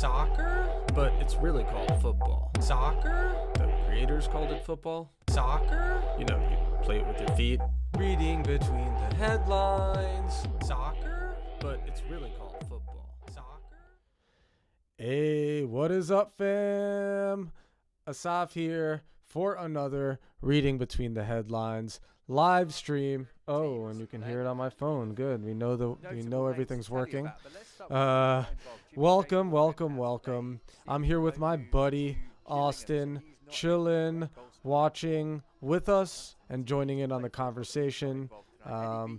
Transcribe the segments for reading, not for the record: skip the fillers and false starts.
Soccer? But it's really called football. Soccer? The creators called it football. Soccer? You know, you play it with your feet. Reading between the headlines. Soccer? But it's really called football. Soccer? Hey, what is up, fam? Asaf here for another Reading Between the Headlines live stream. Oh, and you can hear it on my phone. Good. We know everything's working. Welcome. I'm here with my buddy Austin, chilling, watching with us, and joining in on the conversation.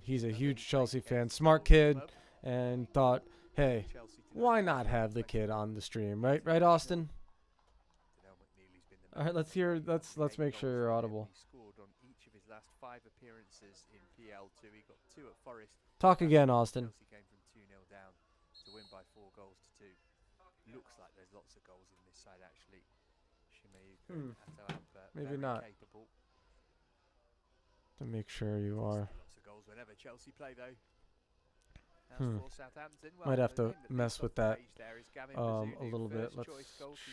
He's a huge Chelsea fan, smart kid, and thought, hey, why not have the kid on the stream, right, Austin? All right, let's make sure you're audible. Talk again, Austin. Came from 2-0 down to win by 4 goals to 2. Looks like there's lots of goals in this side actually. Maybe not. Capable. To make sure you are. Lots of goals whenever Chelsea play though. For Southampton, Might have to mess with that a a little bit. Let's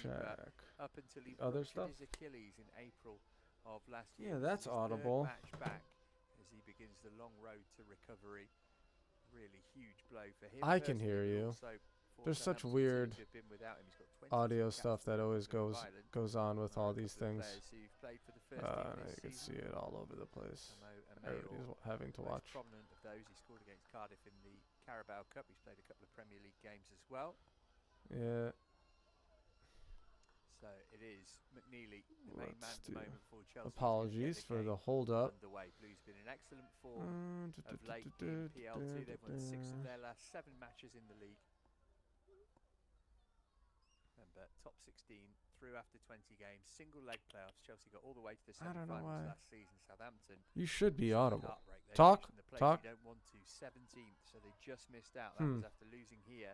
check. Up until he other ruptured stuff. his Achilles in April of last year. Yeah, that's This is his audible. third match back as he begins the long road to recovery. Really huge blow for him. I can hear personally, you. also for There's such Southampton weird to have been without him. He's got 22 audio caps stuff for that always England of Ireland. goes on with all these things. Players who've played for the first team You this can see season. it all over the place. Everybody's having to Most watch. prominent of those, he scored against Cardiff in the Carabao Cup. He's played a couple of Premier League games as well. Yeah. So it is McNeely, the main man at the moment for Chelsea. Apologies for the hold up. Underway. Blues been in excellent form of late in PL2. They've won 6 of their last 7 matches in the league. Remember, top 16 through after 20 games, single leg playoffs. Chelsea got all the way to the semi-finals last season. Southampton. You should be audible. They Talk. finished in the place Talk. you don't want to, 17th, so they just missed out. That was after losing here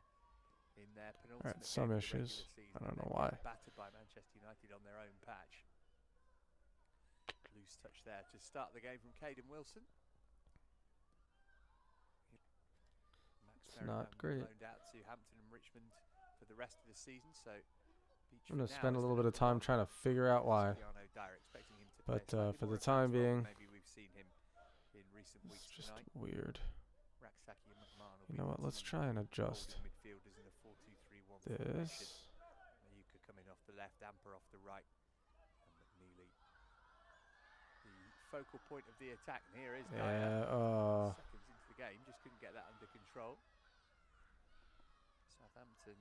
in their penultimate some game of the issues. regular season, I don't and know then why. got battered by Manchester United on their own patch. Loose touch there to start the game from Caden Wilson. It's not great. Loaned out to Hampton and Richmond for the rest of the season, so I'm going to spend a little bit of time trying to figure out why. But for the time being, maybe we've seen him in recent it's weeks just tonight. weird. Raksaki and McMahon will You be know what? Let's try and adjust midfielders in a 4-2-3-1 this. formation. Mayuka coming off the left, Amper off the right, and McNeely the focal point of the attack. And here is Dyer. Seconds into the game, just couldn't get that under control. Southampton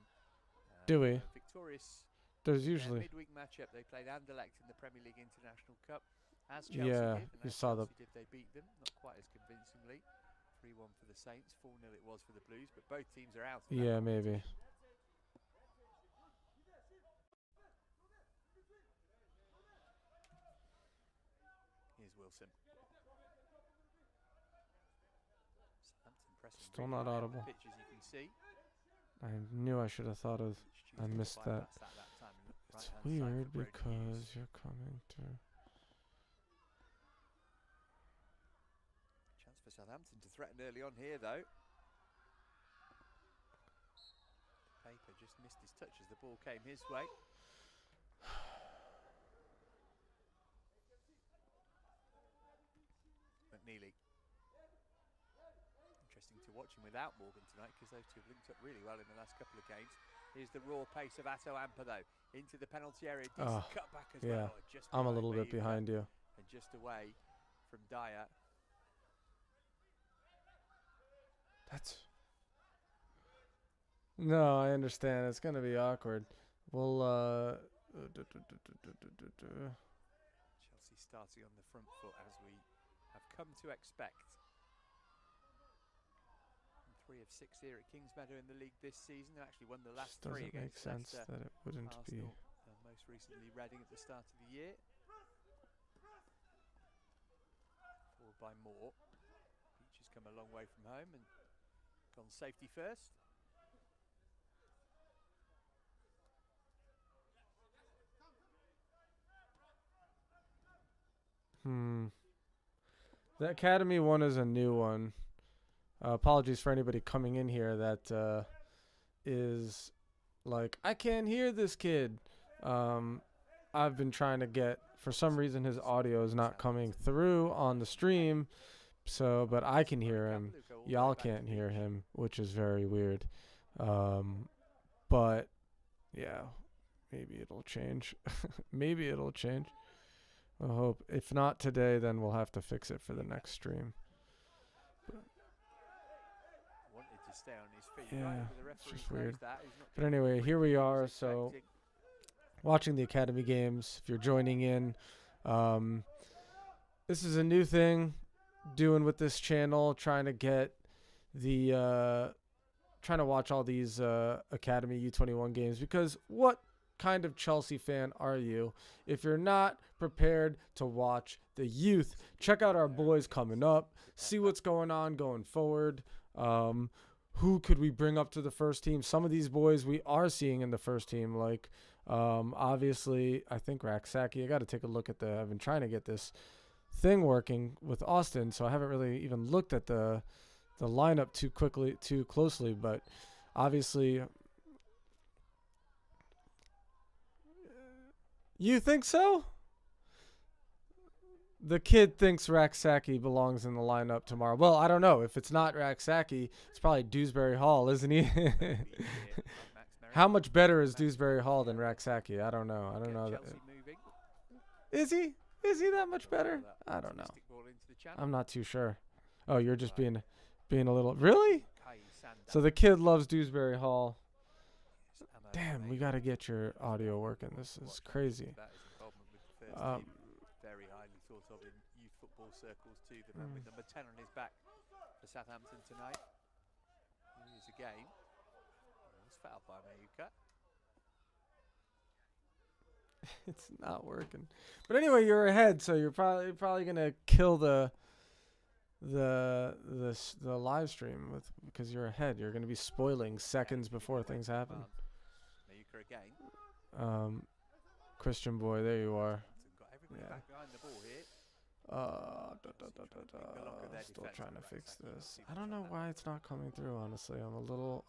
Do we? victorious. There's Their usually. midweek matchup, they played Anderlecht in the Premier League International Cup. As Chelsea Yeah, did, and you as saw the. Chelsea did, they beat them, not quite as convincingly. 3-1 for the Saints, 4-0 it was for the Blues, but both teams are out. Yeah, maybe. Here's Wilson. Southampton pressing Still really not high up audible. the pitch, as you can see. I knew I should have thought of. I missed that. It's weird because you're coming to. Chance for Southampton to threaten early on here, though. Paper just missed his touch as the ball came his way. McNeely. Interesting to watch him without Morgan tonight because those two have linked up really well in the last couple of games. Here's the raw pace of Amper though into the penalty area. Decent cut back as Yeah, well. Just I'm a behind little bit Mayuka behind you. and just away from Dyer. That's. No, I understand. It's gonna be awkward. We'll Chelsea starting on the front foot as we have come to expect. 3 of 6 here at Kingsmeadow in the league this season. They actually won the last 3 doesn't make against sense Leicester, that it wouldn't be. Arsenal, and most recently Reading at the start of the year. Followed by Moore. Beach has come a long way from home and gone safety first. The Academy one is a new one. Apologies for anybody coming in here that is like, I can't hear this kid. I've been trying to get, for some reason, his audio is not coming through on the stream. So, but I can hear him. Y'all can't hear him, which is very weird. But yeah, maybe it'll change. Maybe it'll change. I hope. If not today, then we'll have to fix it for the next stream. Yeah, it's just weird. But anyway, here we are. So, watching the Academy games. If you're joining in, this is a new thing doing with this channel, trying to get the trying to watch all these Academy U21 games, because what kind of Chelsea fan are you if you're not prepared to watch the youth? Check out our boys coming up, see what's going on going forward. Who could we bring up to the first team? Some of these boys we are seeing in the first team, like obviously I think Raksaki. I got to take a look at I've been trying to get this thing working with Austin, so I haven't really even looked at the lineup too closely, but obviously you think so? The kid thinks Raksaki belongs in the lineup tomorrow. Well, I don't know. If it's not Raksaki, it's probably Dewsbury Hall, isn't he? How much better is Dewsbury Hall than Raksaki? I don't know. I don't know. Is he? Is he that much better? I don't know. I'm not too sure. Oh, you're just being a little... Really? So the kid loves Dewsbury Hall. Damn, we got to get your audio working. This is crazy. Very highly thought of in youth football circles too. The man with number 10 on his back for Southampton tonight. Here's a game. It's fouled by Mayuka. It's not working. But anyway, you're ahead, so you're probably gonna kill the live stream because you're ahead. You're gonna be spoiling seconds before things happen. Mayuka again. Christian boy, there you are. Yeah. Back behind the ball here. Still trying to fix this. I don't know why it's not coming through, honestly. I'm a little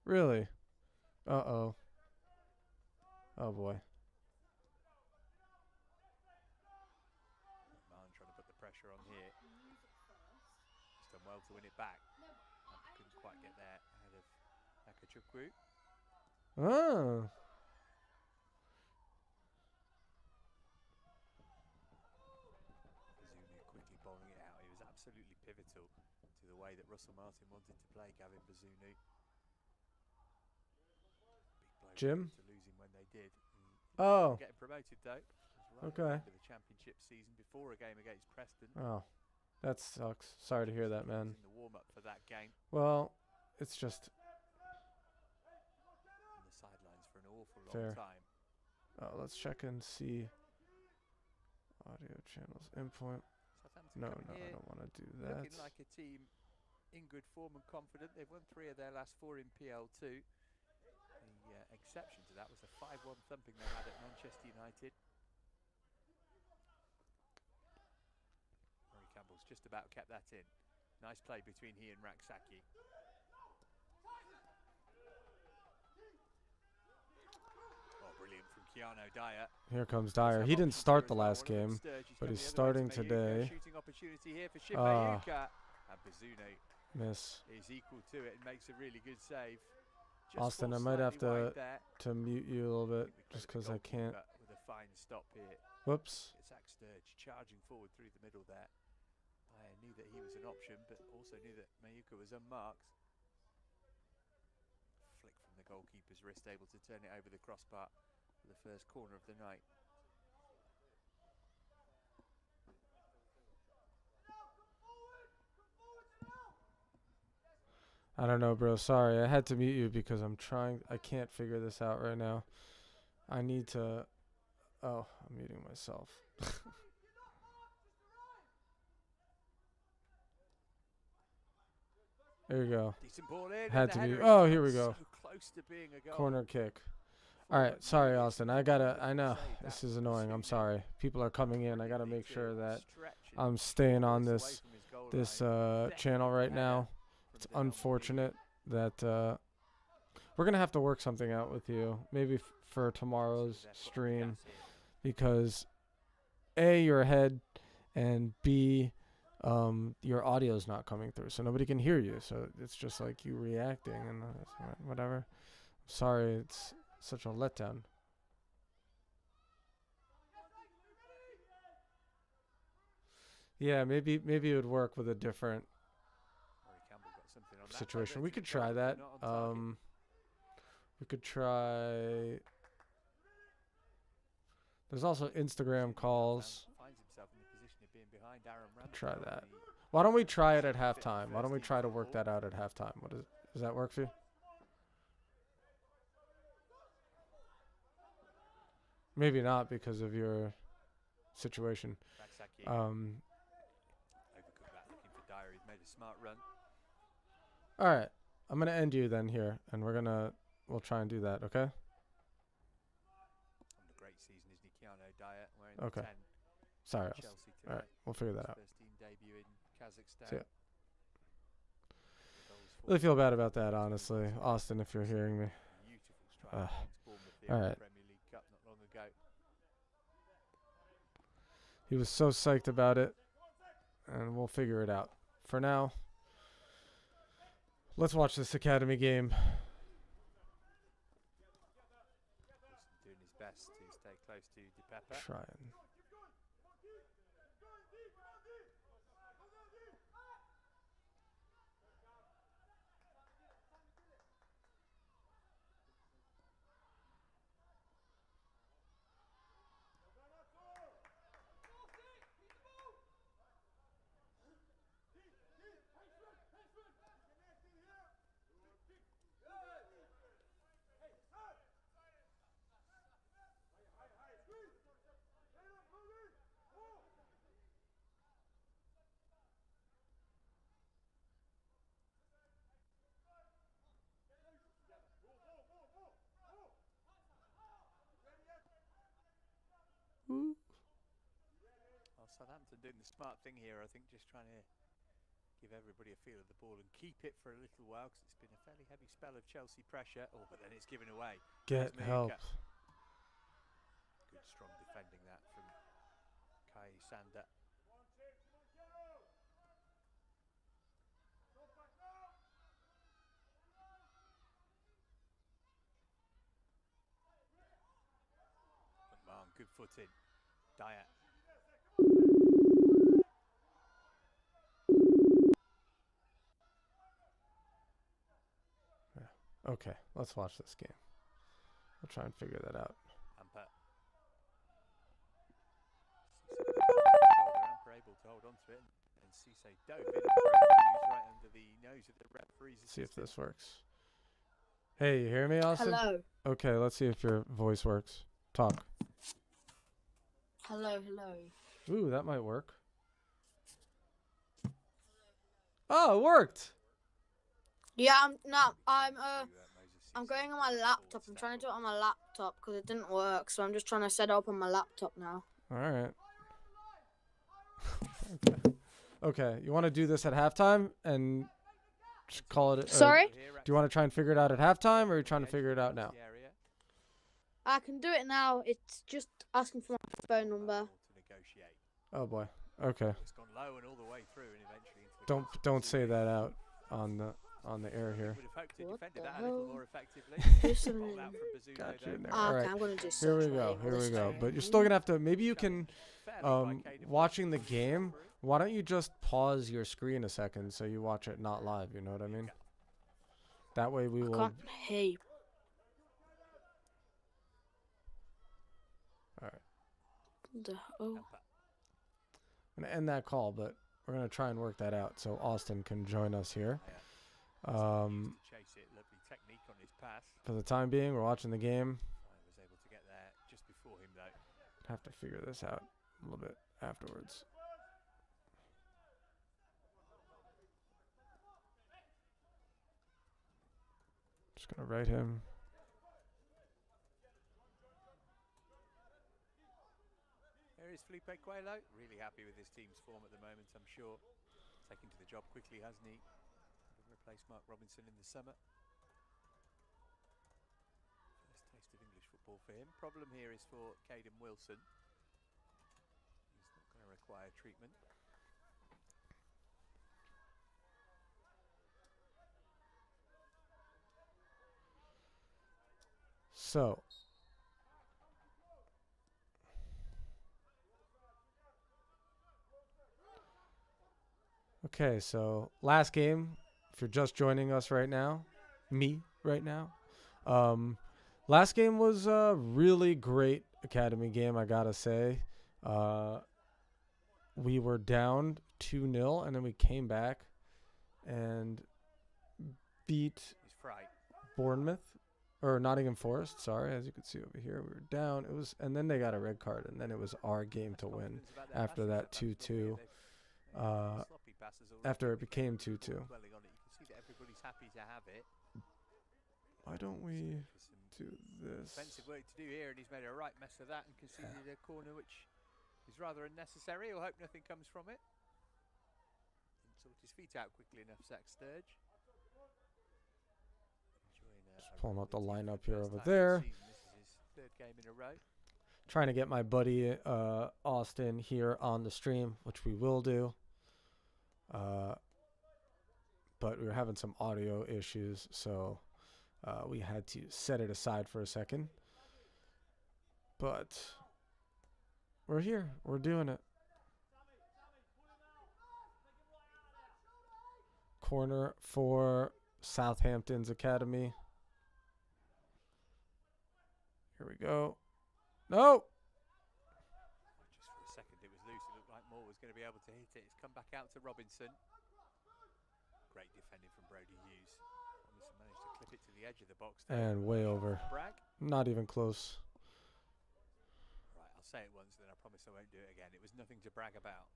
really? Uh-oh. Oh boy. Marlon trying to put the pressure on here. He's done well to win it back. Couldn't quite get there ahead of Akachukwu. Oh. Bazunu quickly bowling it out. He was absolutely pivotal to the way that Russell Martin wanted to play Gavin Bazunu. Big blow Jim? to lose him when they did. Oh. Getting promoted though. Right Okay. For the championship season before a game against Preston. Oh. That sucks. Sorry to hear that, man. In the warm-up for that game. Well, it's just Sidelines for an awful long fair. time. Let's check and see audio channels input. No, I don't want to do that. Looking like a team in good form and confident. They've won 3 of their last 4 in PL2. The exception to that was a 5-1 thumping they had at Manchester United. Murray Campbell's just about kept that in. Nice play between he and Raksaki. Brilliant from Keanu Dyer. Here comes Dyer. He didn't start the last game, but he's starting today. Shooting opportunity here for Mayuka. And Bazunu Miss. is equal to it and makes a really good save. Austin, I might have to mute you a little bit just because I can't. With a fine stop here. Whoops. It's Zach Sturge charging forward through the middle there. I knew that he was an option, but also knew that Mayuka was unmarked. Flick from the goalkeeper's wrist, able to turn it over the crossbar for the first corner of the night. I don't know, bro. Sorry, I had to mute you because I can't figure this out right now. I need to... Oh, I'm muting myself. There you go. Decent ball in. Had to mute. Oh, here we go. So close to being a goal. Corner kick. All right, sorry, Austin. I know this is annoying. I'm sorry. People are coming in. I gotta make sure that I'm staying on this this channel right now. It's unfortunate that we're gonna have to work something out with you, maybe for tomorrow's stream, because A, you're ahead, and B, your audio's not coming through, so nobody can hear you. So it's just like you reacting and whatever. Sorry, it's such a letdown. Yeah, maybe it would work with a different situation. We could try that. We could try. There's also Instagram calls. Try that. Why don't we try it at halftime? Why don't we try to work that out at halftime? Does that work for you? Maybe not because of your situation. All right, I'm gonna end you then here, and we'll try and do that. Okay. Okay. Sorry. All right, we'll figure that out. See ya. Really feel bad about that, honestly, Austin, if you're hearing me. All right. He was so psyched about it, and we'll figure it out. For now, let's watch this academy game. Doing his best to stay close to DePepper. Trying. Well, Southampton doing the smart thing here, I think, just trying to give everybody a feel of the ball and keep it for a little while, because it's been a fairly heavy spell of Chelsea pressure. Oh, but then it's given away. Get help. Good, strong defending that from Kai Sander. McMahon, good footing. Dyer. Okay, let's watch this game. We'll try and figure that out. Amper. Amper able to hold on to it, and Cisse dove in and right under the nose of the referee's assistant. See if this works. Hey, you hear me, Austin? Hello. Okay, let's see if your voice works. Talk. Hello, hello. Ooh, that might work. Oh, it worked. Yeah, I'm going on my laptop. I'm trying to do it on my laptop because it didn't work, so I'm just trying to set it up on my laptop now. All right. Okay, you want to do this at halftime and just call it? Sorry? Do you want to try and figure it out at halftime, or are you trying to figure it out now? I can do it now. It's just asking for my phone number. Oh boy. Okay. It's gone low and all the way through, and eventually into the Don't say that out on the air here. would have hoped it What defended the that a little hell? more effectively. Do something. Ball out from Bazunu, Got you in though. there. All Okay, right. I'm gonna do Here we something go. Here this we go. time. But you're still gonna have to. Maybe you can. Fairly blockaded Watching the game. Why don't you just pause your screen a second so you watch it not live? You know what I mean? That way we I will. can't hear you. All right. Oh. I'm gonna end that call, but we're gonna try and work that out so Austin can join us here. chase it. Lovely technique on his pass. For the time being, we're watching the game. I was able to get there just before him, though. Have to figure this out a little bit afterwards. Just gonna write him. There is Felipe Coelho. Really happy with his team's form at the moment, I'm sure. taken to the job quickly, hasn't he? Replaced Mark Robinson in the summer. First taste of English football for him. Problem here is for Caden Wilson. He's not going to require treatment. So, okay, so last game, if you're just joining us right now, last game was a really great academy game, I gotta say. We were down 2-0, and then we came back and beat Bournemouth. Or Nottingham Forest, sorry, as you can see over here, we were down. And then they got a red card, and then it was our game to win after that 2-2. After it became 2-2. Why don't we do this? Defensive work to do here, and he's made a right mess of that and conceded a corner which is rather unnecessary. He'll hope nothing comes from it. Didn't sort his feet out quickly enough, Zach Sturge. Pulling up the lineup here over there. Third game in a row. Trying to get my buddy Austin here on the stream, which we will do. But we were having some audio issues, so we had to set it aside for a second. But we're here. We're doing it. Corner for Southampton's academy. Here we go. No! Just for a second it was loose. It looked like Moore was going to be able to hit it. It's come back out to Robinson. Great defending from Brody Hughes. Robinson managed to clip it to the edge of the box. And way over. Bragg. Not even close. Right, I'll say it once, then I promise I won't do it again. It was nothing to brag about.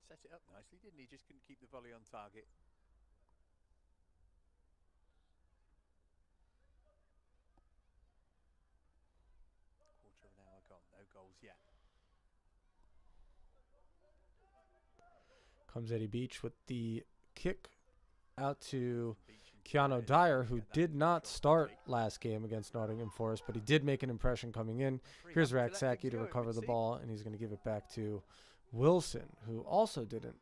Set it up nicely, didn't he? Just couldn't keep the volley on target. Quarter of an hour gone, no goals yet. Comes Eddie Beach with the kick out to Keanu Dyer, who did not start last game against Nottingham Forest, but he did make an impression coming in. Here's Raksaki to recover the ball, and he's going to give it back to Wilson, who also didn't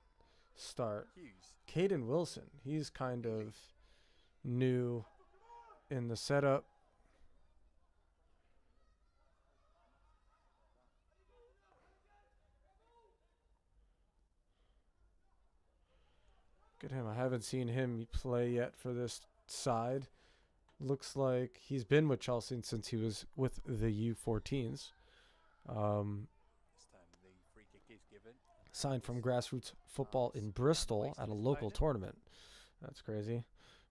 start. Caden Wilson, he's kind of new in the setup. Look at him. I haven't seen him play yet for this side. Looks like he's been with Chelsea since he was with the U14s. Signed from grassroots football in Bristol at a local tournament. That's crazy.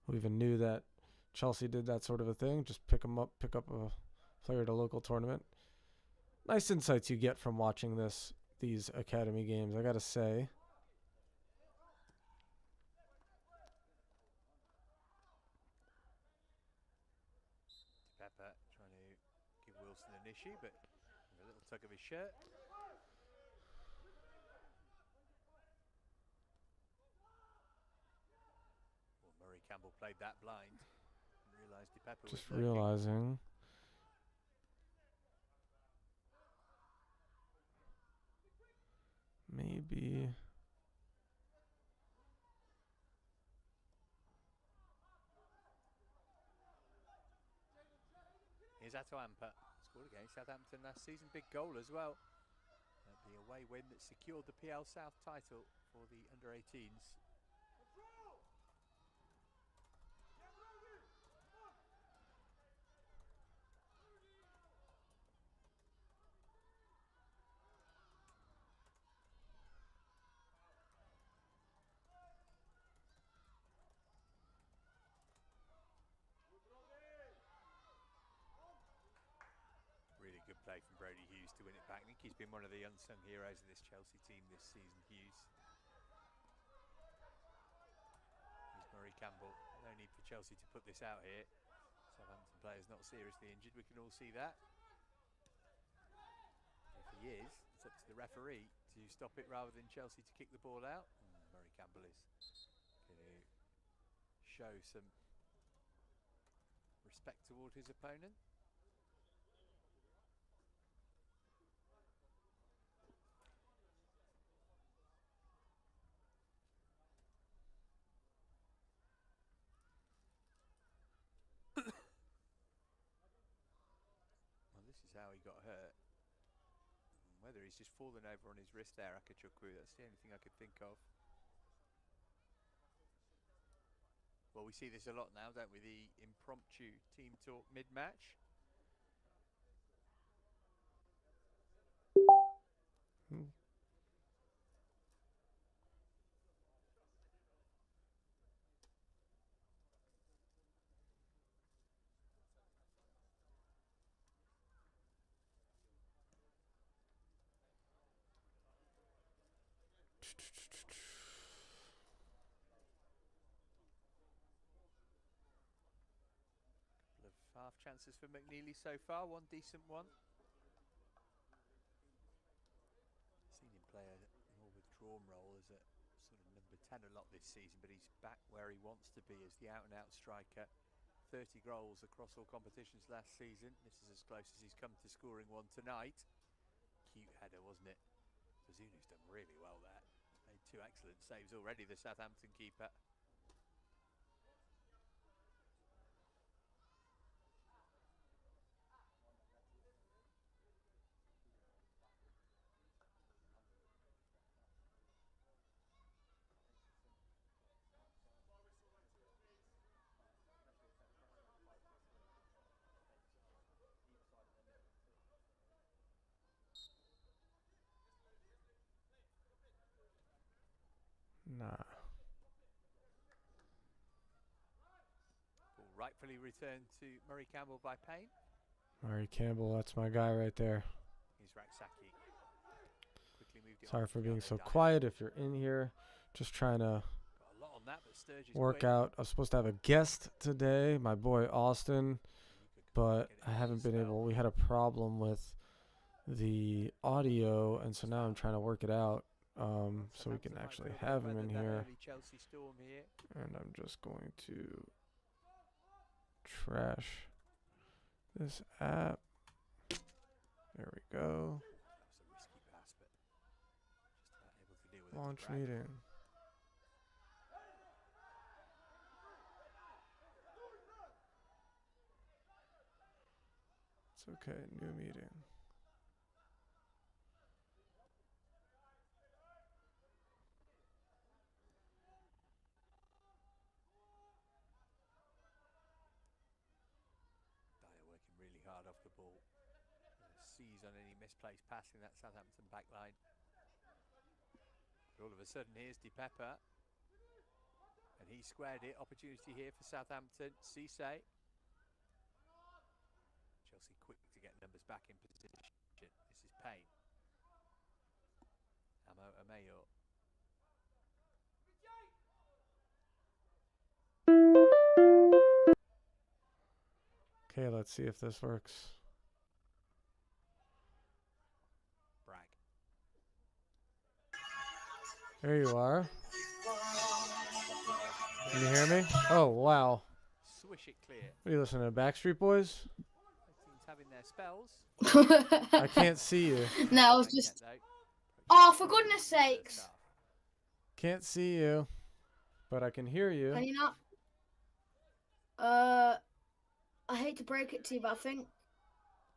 Who even knew that Chelsea did that sort of a thing? Just pick up a player at a local tournament. Nice insights you get from watching these academy games, I gotta say. Pepper trying to give Wilson an issue, but with a little tug of his shirt. Campbell played that blind and realised DePepper just was realizing. Maybe. Here's Atoampa. Scored against Southampton last season. Big goal as well. The away win that secured the PL South title for the under-18s. Good play from Brody Hughes to win it back. I think he's been one of the unsung heroes of this Chelsea team this season, Hughes. Here's Murray Campbell. No need for Chelsea to put this out here. Southampton players not seriously injured. We can all see that. the referee to stop it rather than Chelsea to kick the ball out. Murray Campbell is going to show some respect toward his opponent. Well, this is how he got hurt. Whether he's just fallen over on his wrist there, Akachukwu, that's the only thing I could think of. Well, we see this a lot now, don't we? The impromptu team talk mid-match. Half chances for McNeely so far, one decent one. Seen him play a more withdrawn role as a sort of number 10 a lot this season, but he's back where he wants to be as the out-and-out striker. 30 goals across all competitions last season. This is as close as he's come to scoring one tonight. Cute header, wasn't it? Bazunu's done really well there. Made 2 excellent saves already, the Southampton keeper. Nah. Ball rightfully returned to Murray Campbell by Payne. Murray Campbell, that's my guy right there. Here's Raksaki. Quickly moved it Sorry on for to being Keanu so Dyer. quiet if you're in here. Just trying to Got a lot on that, but Sturgis work quick. out. I was supposed to have a guest today, my boy Austin, but Get it I haven't been spell. able. We had a problem with the audio, and so now I'm trying to work it out so we can Southampton might actually well have him weather in that here. early Chelsea storm here. And I'm just going to trash this app. There we go. That was a risky pass, but just about able to deal with Launch it. Bragg. meeting. It's okay, new meeting. Dyer working really hard off the ball. Seize on any misplaced passing that Southampton back line. But all of a sudden, here's DiPeppa. And he squared it. Opportunity here for Southampton. Cisse. Chelsea quick to get numbers back in position. This is Payne. Amo Ameyo. Okay, let's see if this works. Bragg. There you are. Can you hear me? Oh, wow. Swish it clear. Are you listening to Backstreet Boys? Both teams having their spells. I can't see you. No, I was Bragg just. yet, though. Oh, for goodness First sakes! half. Can't see you, but I can hear you. Can you not? I hate to break it to you, but I think.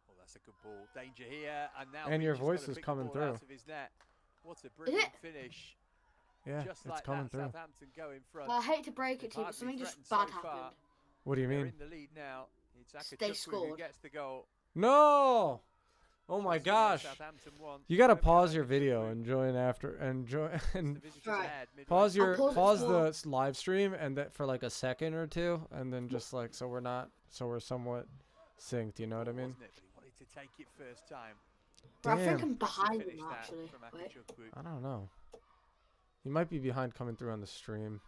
Oh, that's a good ball. Danger here, and now. And your Beach has voice gotta is pick the coming ball through. out of his net. What a brilliant it? finish! Yeah, Just it's like coming that, through. Southampton go in front. I hate to break it to you, but Hardly something just threatened bad so far. happened. What do you They're mean? in the lead now. It's They Akachukwu who scored. gets the goal. No! Oh my Chelsea won, gosh. Southampton won. You gotta Wembley pause your Akachukwu. video and join after and join and The visitors Right. ahead midway. pause through. your pause it pause for- the live stream and that for like a second or two, and then just like so we're somewhat synced. You know what I mean? Wasn't it? But he wanted to take it first time. But I think Damn. I'm behind Finish him that actually. from Wait. Akachukwu. I don't know. You might be behind coming through on the stream.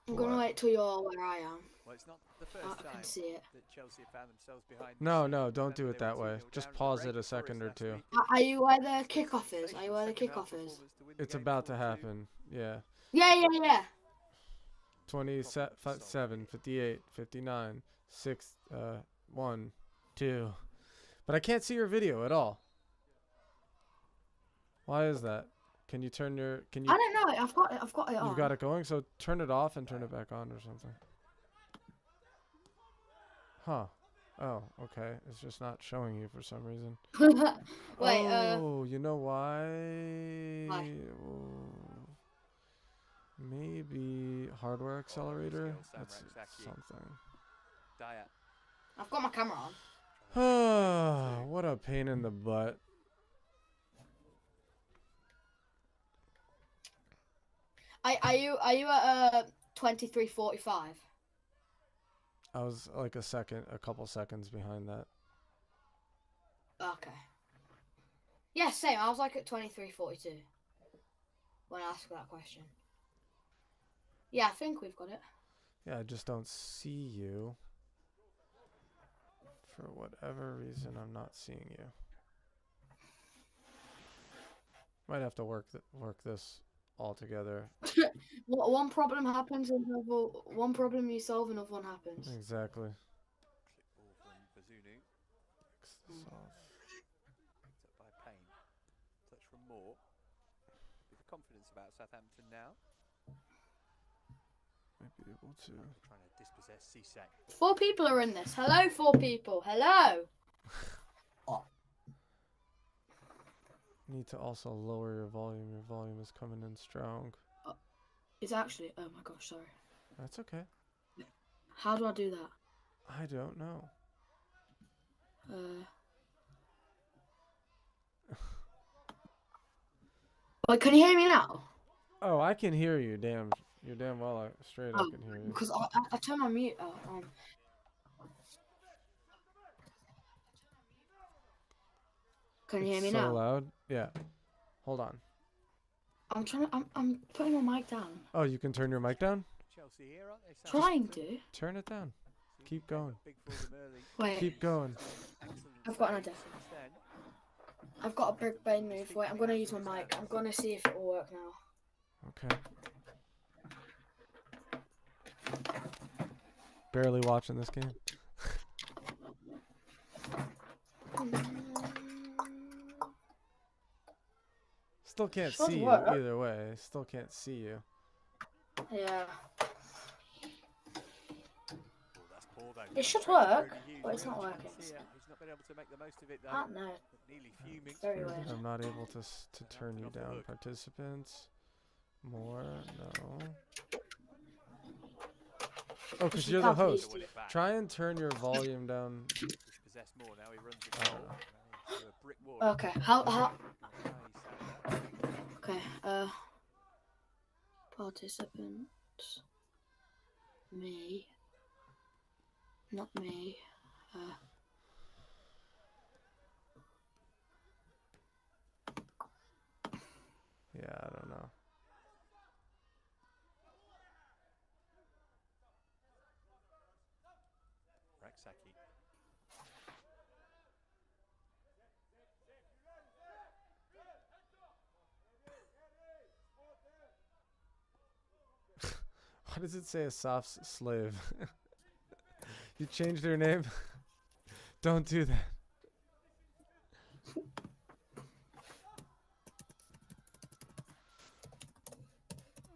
I'm gonna What? wait till you're where I am. Well, it's not the first I time can see it. that Chelsea have found themselves behind. No, no, don't do it that way. Just pause it a second or two. Are you where the kickoff is? Are you where the kickoff is? It's about to happen. Yeah. Yeah. 27, 58, 59, 6, 1, 2. But I can't see your video at all. Why is that? Can you turn your? Can you? I don't know. I've got it on. You've got it going. So turn it off and turn it back on or something. Huh. Oh, okay. It's just not showing you for some reason. Wait. Oh, you know why? Why? Oh, maybe hardware accelerator. That's something. I've got my camera on. What a pain in the butt. Are you at 23:45? I was like a couple seconds behind that. Okay. Yeah, same. I was like at 23:42 when I asked that question. Yeah, I think we've got it. Yeah, I just don't see you. For whatever reason, I'm not seeing you. Might have to work this all together. One problem happens, one problem you solve, another one happens. Exactly. Ball from Bazunu. Fix this off. Picked up by Payne. Touch from Moore. With confidence about Southampton now. Might be able to. Trying to dispossess Cisse. 4 people are in this. Hello, 4 people. Hello. Need to also lower your volume. Your volume is coming in strong. It's actually. Oh my gosh, sorry. That's okay. How do I do that? I don't know. Wait, can you hear me now? Oh, I can hear you. You're damn well straight. I can hear you. Because I turned my mute on. Can you hear me so now? Loud. Yeah. Hold on. I'm putting my mic down. Oh, you can turn your mic down? Chelsea here, aren't they? Trying to. Turn it down. Keep going. Big for them early. Wait. Keep going. I've got an idea. I've got a big brain move. Wait, I'm gonna use my mic. I'm gonna see if it will work now. Okay. Barely watching this game. Still can't see you either way. Still can't see you. Yeah. Poor, it should work, but it's not working. So. He's not been able to make the most of it, though. I don't know. Fuming. Very weird. I'm not able to turn you down. Participants. More. No. Oh, because you're the host. Try and turn your volume down. Possess more now. He runs the goal. A brick wall. Okay. How? Okay. Participants. Me. Not me. Yeah, I don't know. Raksaki. Why does it say a soft slave? You changed your name? Don't do that.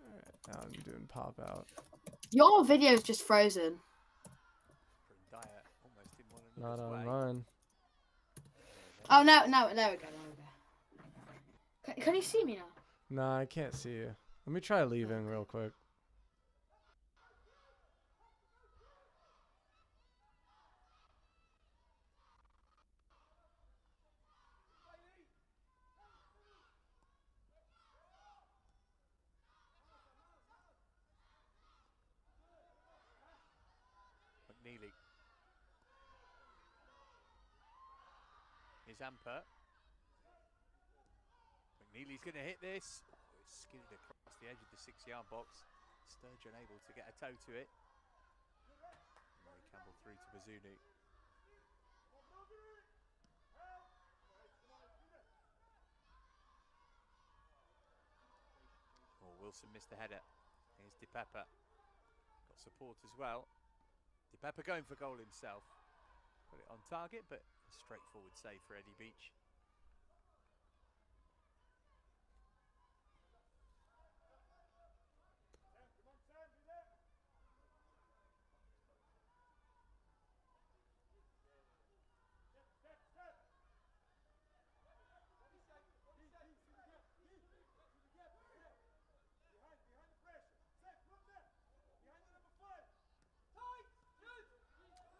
Alright, now I'm doing pop out. Your video's just frozen. Not on mine. Oh no, there we go. Can you see me now? Nah, I can't see you. Let me try leaving real quick. McNeely. Here's Amper. McNeely's going to hit this. Oh, it's skidded across the edge of the 6-yard box. Sturgeon able to get a toe to it. Murray Campbell through to Bazunu. Oh, Wilson missed the header. Here's DePepper. Got support as well. DePepper going for goal himself. Put it on target, but a straightforward save for Eddie Beach.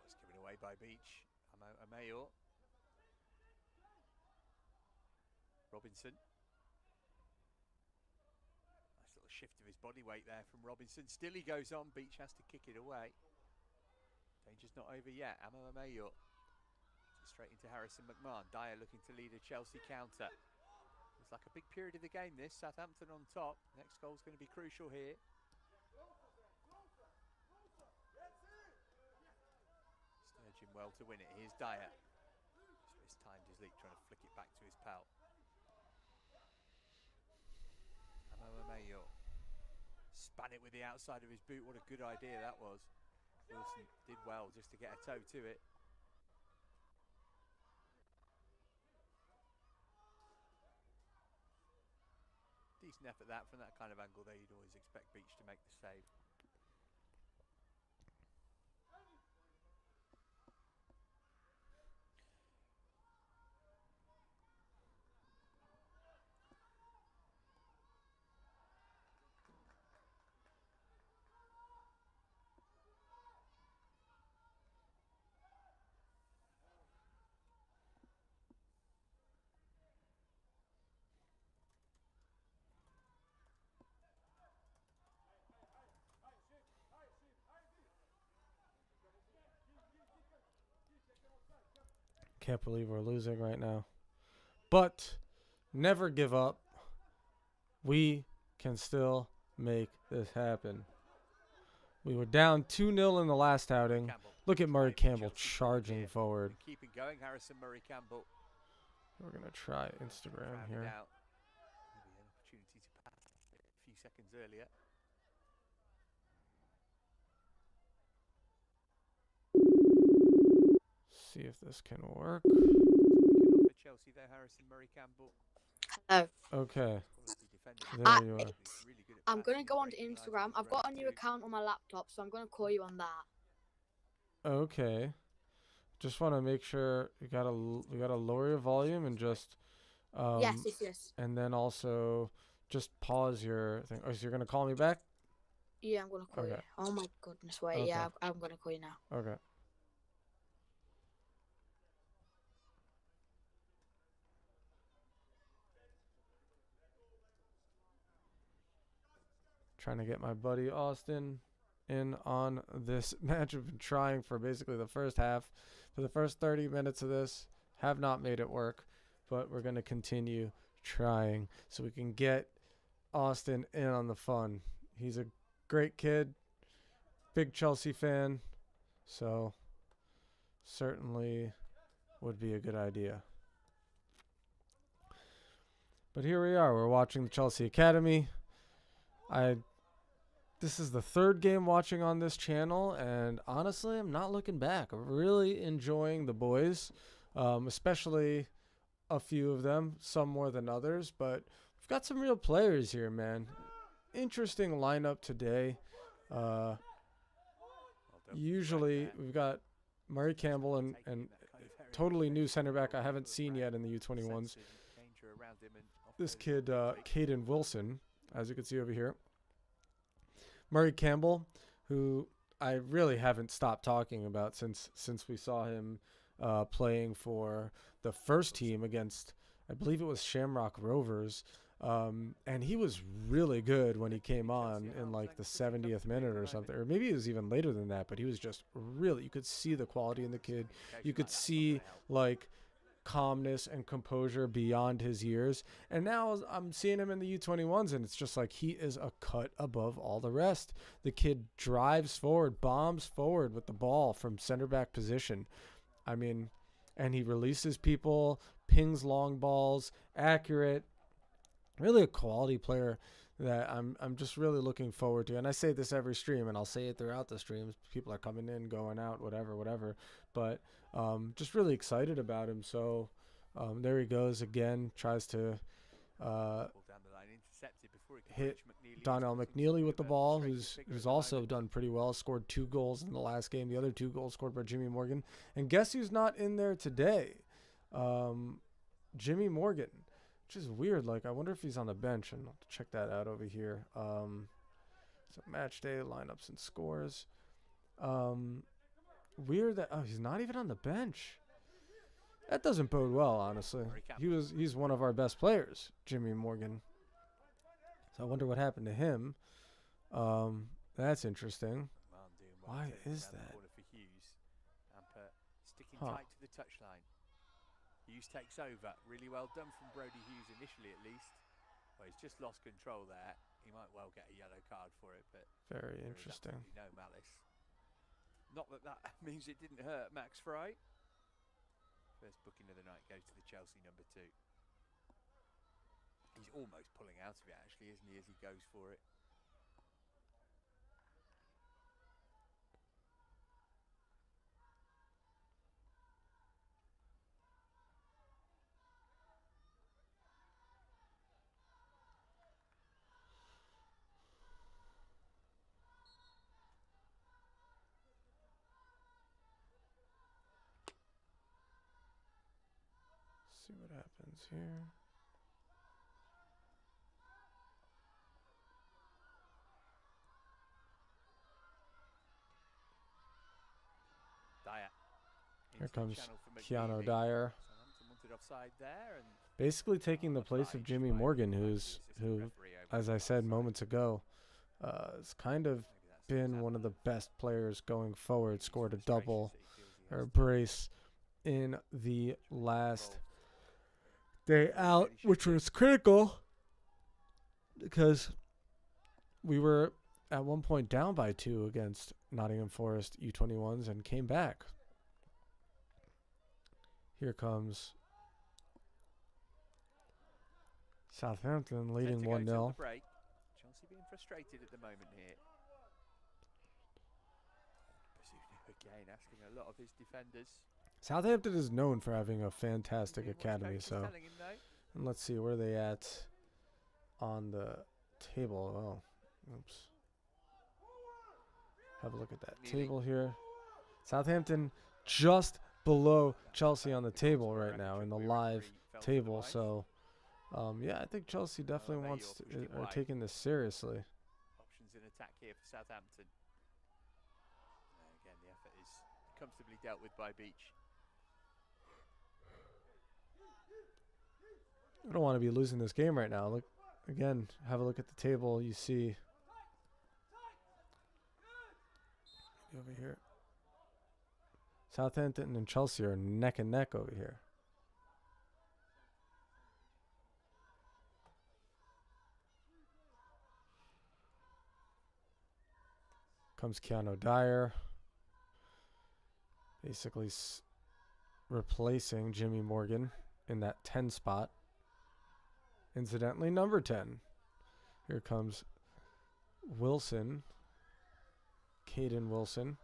It's given away by Beach. Amayo. Robinson. Nice little shift of his body weight there from Robinson. Still he goes on. Beach has to kick it away. Danger's not over yet. Amayo. Straight into Harrison McMahon. Dyer looking to lead a Chelsea counter. It's like a big period of the game this. Southampton on top. Next goal's going to be crucial here. Sturgeon well to win it. Here's Dyer. Just mistimed his leap, trying to flick it back to his pal. Amayo span it with the outside of his boot. What a good idea that was. Wilson did well just to get a toe to it. Decent effort that from that kind of angle there. You'd always expect Beach to make the save. Can't believe we're losing right now. But never give up. We can still make this happen. We were down 2-0 in the last outing. Campbell. Look at Murray Campbell charging forward. Keeping going, Harrison Murray Campbell. We're going to try Instagram here. Out. Maybe an opportunity to pass a few seconds earlier. See if this can work. For Chelsea there, Harrison Murray Campbell. Hello. Okay. There you are. I'm going to go onto Instagram. I've got a new account on my laptop, so I'm going to call you on that. Okay. Just want to make sure we gotta lower your volume and just Yes. and then also just pause your thing. Oh, so you're gonna call me back? Yeah, I'm going to call you. Oh my goodness, wait. Okay. Yeah, I'm going to call you now. Okay. Trying to get my buddy Austin in on this match. I've been trying for basically the first half. For the first 30 minutes of this, have not made it work, but we're going to continue trying so we can get Austin in on the fun. He's a great kid, big Chelsea fan, so certainly would be a good idea. But here we are. We're watching the Chelsea Academy. This is the third game watching on this channel, and honestly, I'm not looking back. I'm really enjoying the boys, especially a few of them, some more than others, but we've got some real players here, man. Interesting lineup today. Usually, we've got Murray Campbell and totally new center back I haven't seen yet in the U21s. This kid, Caden Wilson, as you can see over here. Murray Campbell, who I really haven't stopped talking about since we saw him playing for the first team against, I believe it was Shamrock Rovers, and he was really good when he came on in like the 70th minute or something, or maybe it was even later than that, but he was just really, you could see the quality in the kid. You could see like calmness and composure beyond his years. And now I'm seeing him in the U21s, and it's just like he is a cut above all the rest. The kid drives forward, bombs forward with the ball from center back position. I mean, and he releases people, pings long balls, accurate. Really a quality player that I'm just really looking forward to. And I say this every stream, and I'll say it throughout the streams. People are coming in, going out, whatever. But just really excited about him. So there he goes again. Tries to hit Donnell McNeely with the ball, who's also done pretty well. Scored 2 goals in the last game. The other 2 goals scored by Jimmy Morgan. And guess who's not in there today? Jimmy Morgan. Which is weird. Like, I wonder if he's on the bench. And I'll check that out over here. So match day, lineups and scores. Weird that he's not even on the bench. That doesn't bode well, honestly. He's one of our best players, Jimmy Morgan. So I wonder what happened to him. That's interesting. Why is that? Huh. Hughes takes over. Really well done from Brody Hughes initially, at least. Well, he's just lost control there. He might well get a yellow card for it, but very interesting. No malice. Not that means it didn't hurt Max Fry. First booking of the night goes to the Chelsea number 2. He's almost pulling out of it, actually, isn't he, as he goes for it. See what happens here. Dyer. Here comes Keanu Dyer. Basically taking the place of Jimmy Morgan, who, as I said moments ago, has kind of been one of the best players going forward. Scored a double or a brace in the last day out, which was critical because we were at one point down by 2 against Nottingham Forest U21s and came back. Here comes Southampton leading 1-0. Chelsea being frustrated at the moment here. Again, asking a lot of his defenders. Southampton is known for having a fantastic academy, so and let's see where they at on the table. Oh, oops. Have a look at that table here. Southampton just below Chelsea on the table right now in the live table. So, yeah, I think Chelsea definitely are taking this seriously. Options in attack here for Southampton. Again, the effort is comfortably dealt with by Beach. I don't want to be losing this game right now. Look again. Have a look at the table. You see over here, Southampton and Chelsea are neck and neck over here. Comes Keanu Dyer, basically replacing Jimmy Morgan in that 10 spot. Incidentally, number 10. Here comes Wilson. Caden Wilson.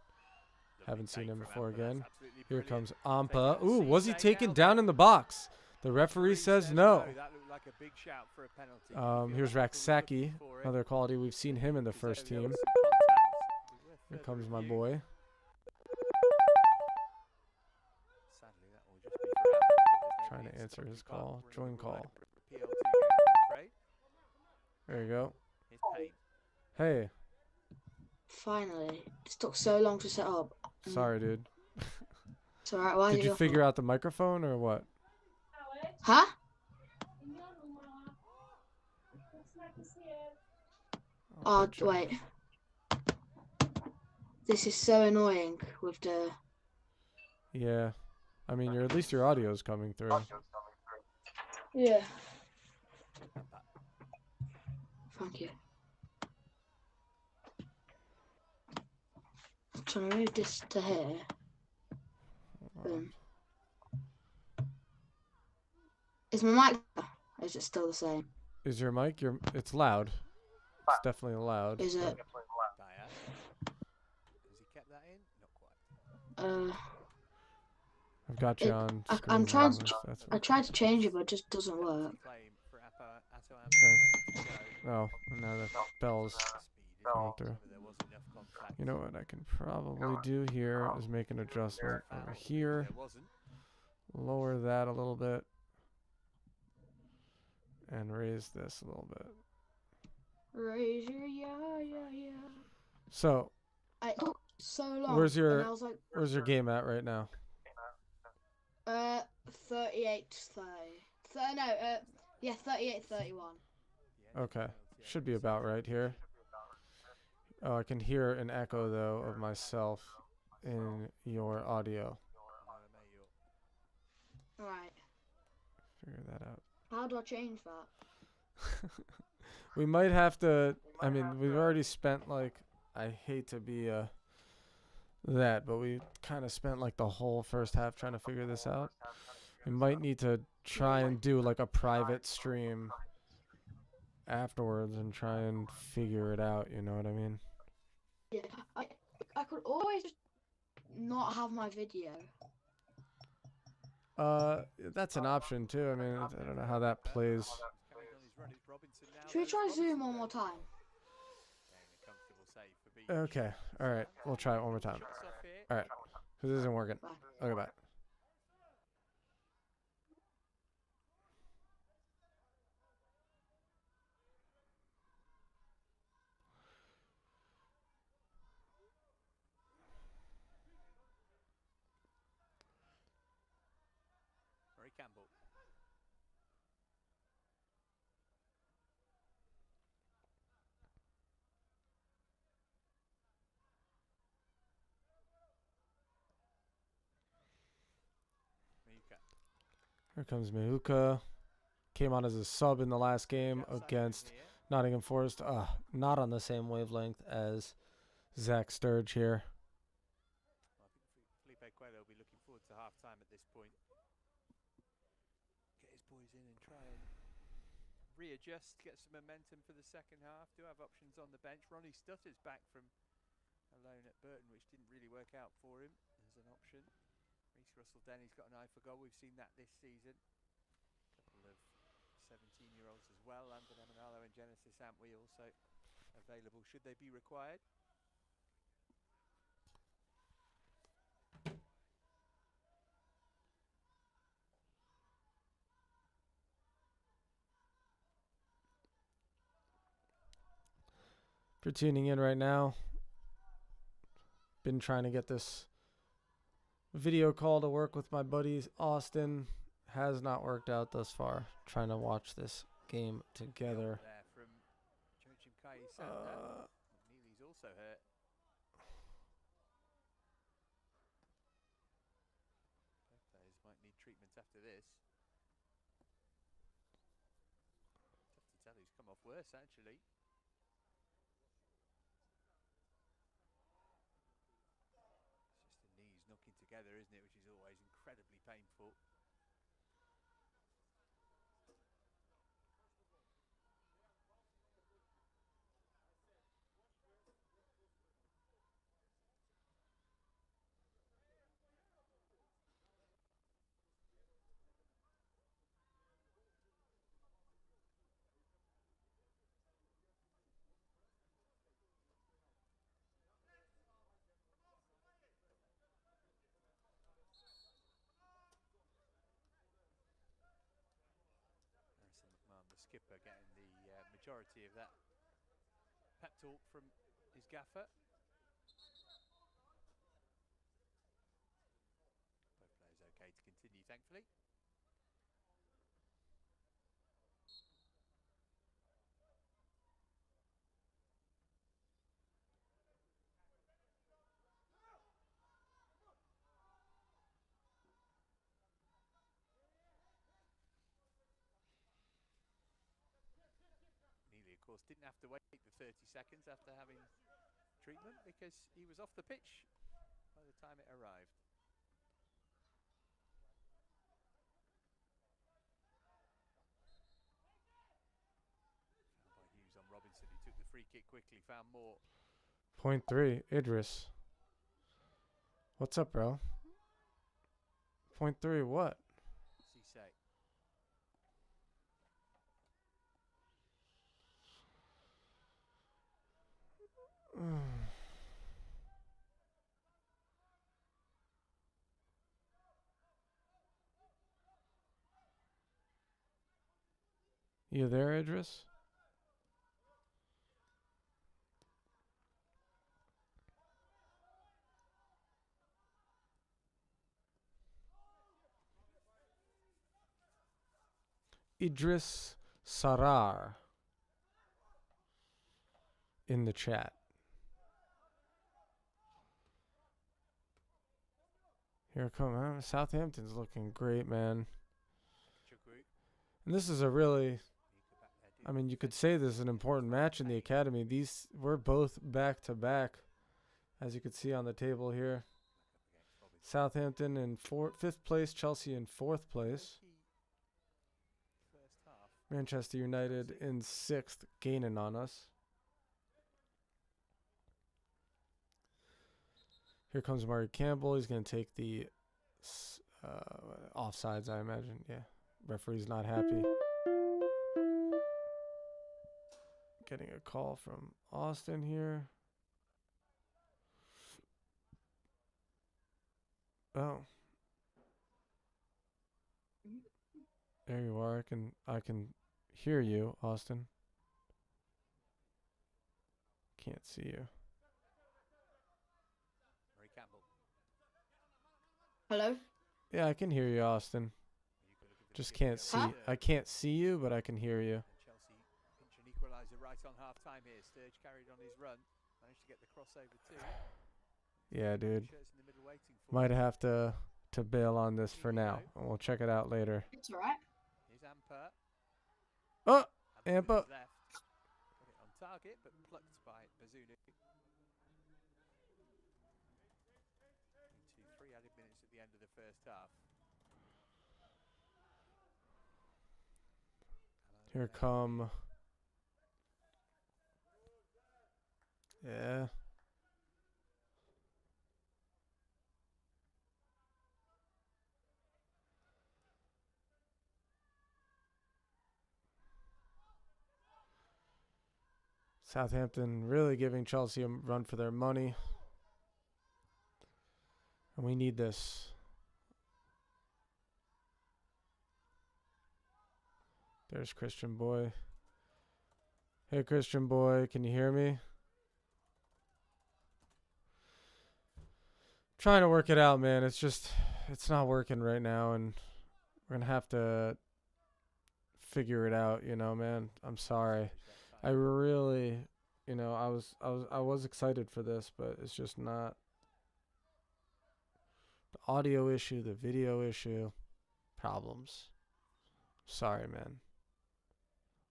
Haven't seen him before again. Here comes Ampa. Ooh, was he taken down in the box? The referee says no. Here's Raksaki, another quality. We've seen him in the first team. Here comes my boy. Trying to answer his call. Join call. There you go. Hey. Finally. This took so long to set up. Sorry, dude. It's alright. Why did you figure out the microphone or what? Huh? Oh, wait. This is so annoying with the... Yeah. I mean, at least your audio is coming through. Yeah. Thank you. I'm trying to move this to here. Boom. Is my mic? Or is it still the same? Is your mic? It's loud. It's definitely loud. Is it? Diaz. Has he kept that in? Not quite. I've got you on screen. I'm trying now, to. that's I what- tried to change it, but it just doesn't work. Claim for SOUTHAMPTON Okay. to go. Oh, now the bell's Speed coming through. whether there was enough contact. You know what I can probably do here is make an adjustment over here. There wasn't. Lower that a little bit. And raise this a little bit. Raise your yeah. So, It took so long. Where's your- and I was like, where's your game at right now? 38-30. Yeah, 38-31. Okay. Should be about right here. Oh, I can hear an echo, though, of myself in your audio. Right. Figure that out. How do I change that? We might have to. I mean, we've already spent like. I hate to be that, but we kind of spent like the whole first half trying to figure this out. We might need to try and do like a private stream afterwards and try and figure it out. You know what I mean? Yeah, I could always just not have my video. That's an option too. I mean, I don't know how that plays. Should we try Zoom one more time? Okay. All right. We'll try it one more time. All right. Because this isn't working. Bye. Okay, bye. Murray Campbell. Mika. Here comes Mahuka. Came on as a sub in the last game against Nottingham Forest. Not on the same wavelength as Zach Sturge here. I think Felipe Coelho will be looking forward to half time at this point. Get his boys in and try and readjust, get some momentum for the second half. Do have options on the bench. Ronnie Stutter's back from a loan at Burton, which didn't really work out for him as an option. Reece Russell-Denny's got an eye for goal. We've seen that this season. A couple of 17-year-olds as well, Landon Emanalo and Genesis Antwi also available should they be required. If you're tuning in right now, been trying to get this video call to work with my buddies Austin. Has not worked out thus far. Trying to watch this game together. There from Joachim Kai-Sander. Neely's also hurt. Both players might need treatment after this. Tough to tell who's come off worse, actually. It's just the knees knocking together, isn't it? Which is always incredibly painful. The skipper getting the majority of that pep talk from his gaffer. Both players okay to continue, thankfully. course, didn't have to wait the 30 seconds after having treatment because he was off the pitch by the time it arrived. Found by Hughes on Robinson, who took the free kick quickly, found more. .3, Idris. What's up, bro? .3, what? Cisse. You there, Idris? Idris Sarar in the chat. Here come Southampton's looking great, man. And this is a really, I mean, you could say this is an important match in the academy. We're both back to back, as you can see on the table here. Southampton in 5th place, Chelsea in 4th place. Manchester United in 6th, gaining on us. Here comes Murray Campbell. He's going to take the offsides, I imagine. Yeah, referee's not happy. Getting a call from Austin here. Oh. There you are. I can hear you, Austin. Can't see you. Murray Campbell. Hello? Yeah, I can hear you, Austin. Just can't see. Huh? I can't see you, but I can hear you. Chelsea pinch an equaliser right on half time here. Sturge carried on his run. Managed to get the crossover too. Yeah, dude. Shirts in the middle waiting for Might him. have to bail on this for now. And we'll check it out later. It's alright. Here's Amper. Oh, Amper Amper. with his left. Got it on target, but plucked by Bazunu. Into 3 added minutes at the end of the first half. Here come. Yeah. Southampton really giving Chelsea a run for their money. And we need this. There's Christian Boy. Hey, Christian Boy, can you hear me? Trying to work it out, man. It's not working right now, and we're gonna have to figure it out, you know, man. I'm sorry. I really, you know, I was excited for this, but it's just not. The audio issue, the video issue, problems. Sorry, man.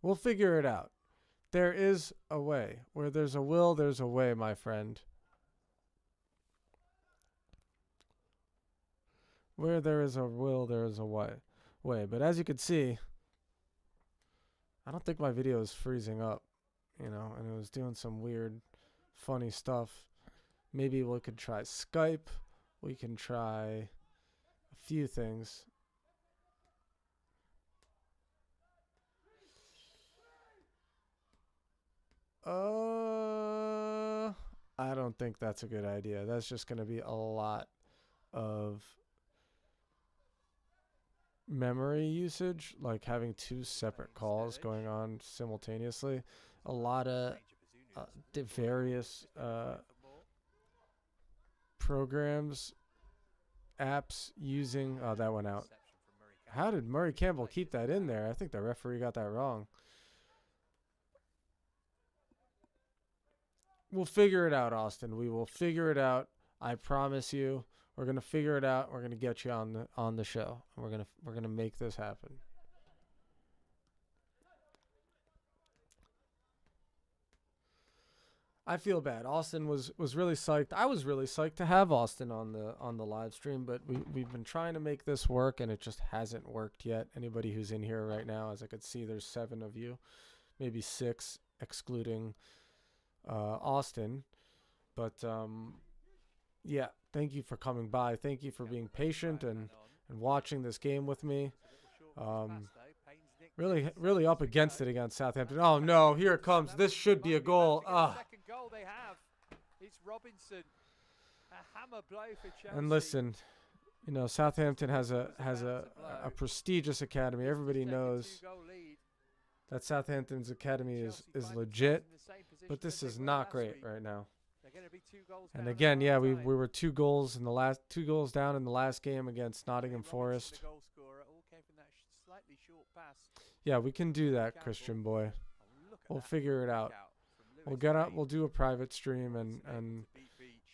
We'll figure it out. There is a way. Where there's a will, there's a way, my friend. Where there is a will, there is a way. But as you can see, I don't think my video is freezing up, you know, and it was doing some weird, funny stuff. Maybe we could try Skype. We can try a few things. I don't think that's a good idea. That's just going to be a lot of memory usage, like having 2 separate calls going on simultaneously. A lot of various programs, apps using. Oh, that went out. How did Murray Campbell keep that in there? I think the referee got that wrong. We'll figure it out, Austin. We will figure it out. I promise you. We're gonna figure it out. We're gonna get you on the show. We're gonna make this happen. I feel bad. Austin was really psyched. I was really psyched to have Austin on the live stream, but we've been trying to make this work and it just hasn't worked yet. Anybody who's in here right now, as I could see, there's 7 of you, maybe 6 excluding Austin. But yeah, thank you for coming by. Thank you for being patient and watching this game with me. Really up against it against Southampton. Oh no, here it comes. This should be a goal. Second goal they have. It's Robinson. A hammer blow for Chelsea. And listen, you know, Southampton has a prestigious academy. Everybody knows that Southampton's academy is legit, but this is not great right now. And again, yeah, we were 2 goals down in the last game against Nottingham Forest. Yeah, we can do that, Christian boy. We'll figure it out. We'll do a private stream and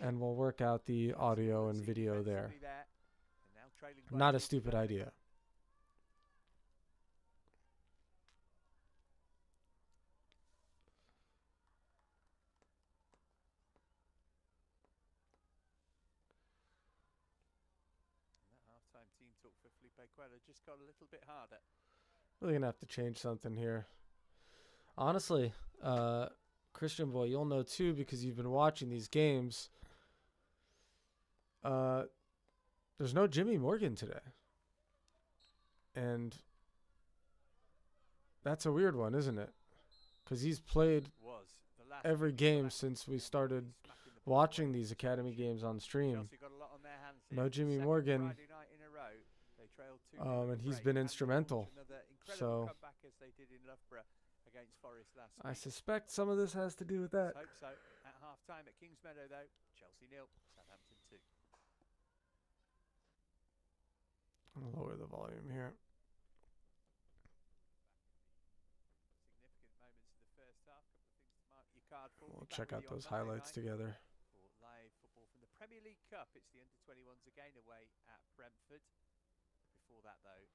we'll work out the audio and video there. Not a stupid idea. Team talk for Felipe Cuellar just got a little bit harder. Really gonna have to change something here. Honestly, Christian boy, you'll know too because you've been watching these games. There's no Jimmy Morgan today, and that's a weird one, isn't it? Because he's played every game since we started watching these academy games on stream. No Jimmy Morgan. And he's been instrumental. So I suspect some of this has to do with that. Hope so. At half time at Kings Meadow though, Chelsea 0, Southampton 2. I'll lower the volume here. Significant moments in the first half. Couple of things to mark your card for. We'll check out those highlights together. For live football from the Premier League Cup, it's the under-21s again away at Brentford. Before that though,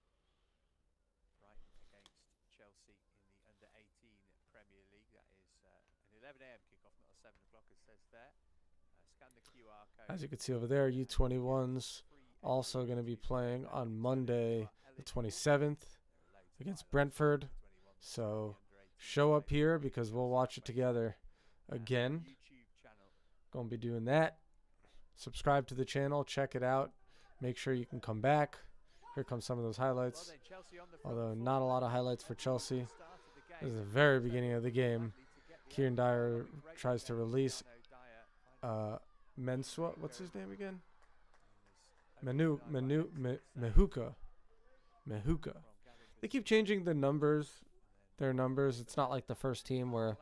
Brighton against Chelsea in the under-18 Premier League. That is an 11 AM kickoff, not a 7 o'clock as says there. Scan the QR code. As you can see over there, U21s also going to be playing on Monday the 27th against Brentford. So show up here because we'll watch it together again. Going to be doing that. Subscribe to the channel, check it out. Make sure you can come back. Here comes some of those highlights. Although not a lot of highlights for Chelsea. This is the very beginning of the game. Kieran Dyer tries to release Mensua. What's his name again? Mehuka. They keep changing their numbers. It's not like the first team where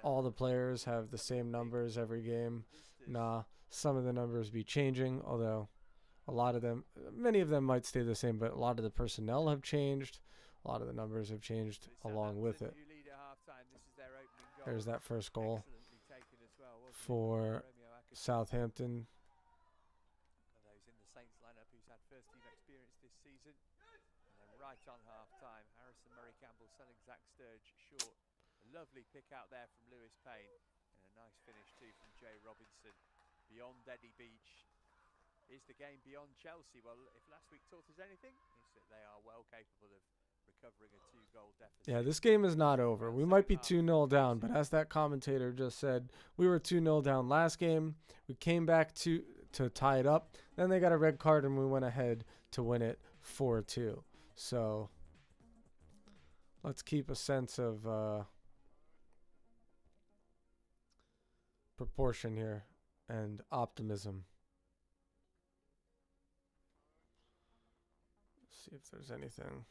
all the players have the same numbers every game. Nah, some of the numbers be changing, although many of them might stay the same, but a lot of the personnel have changed. A lot of the numbers have changed along with it. There's that first goal for Southampton. Those in the Saints lineup who's had first team experience this season. And then right on half time, Harrison Murray Campbell selling Zach Sturge short. A lovely pick out there from Lewis Payne. And a nice finish too from Jay Robinson. Beyond Eddie Beach. Is the game beyond Chelsea? Well, if last week taught us anything, it's that they are well capable of recovering a 2-goal deficit. Yeah, this game is not over. We might be 2-0 down, but as that commentator just said, we were 2-0 down last game. We came back to tie it up. Then they got a red card, and we went ahead to win it 4-2. So let's keep a sense of proportion here and optimism. See if there's anything.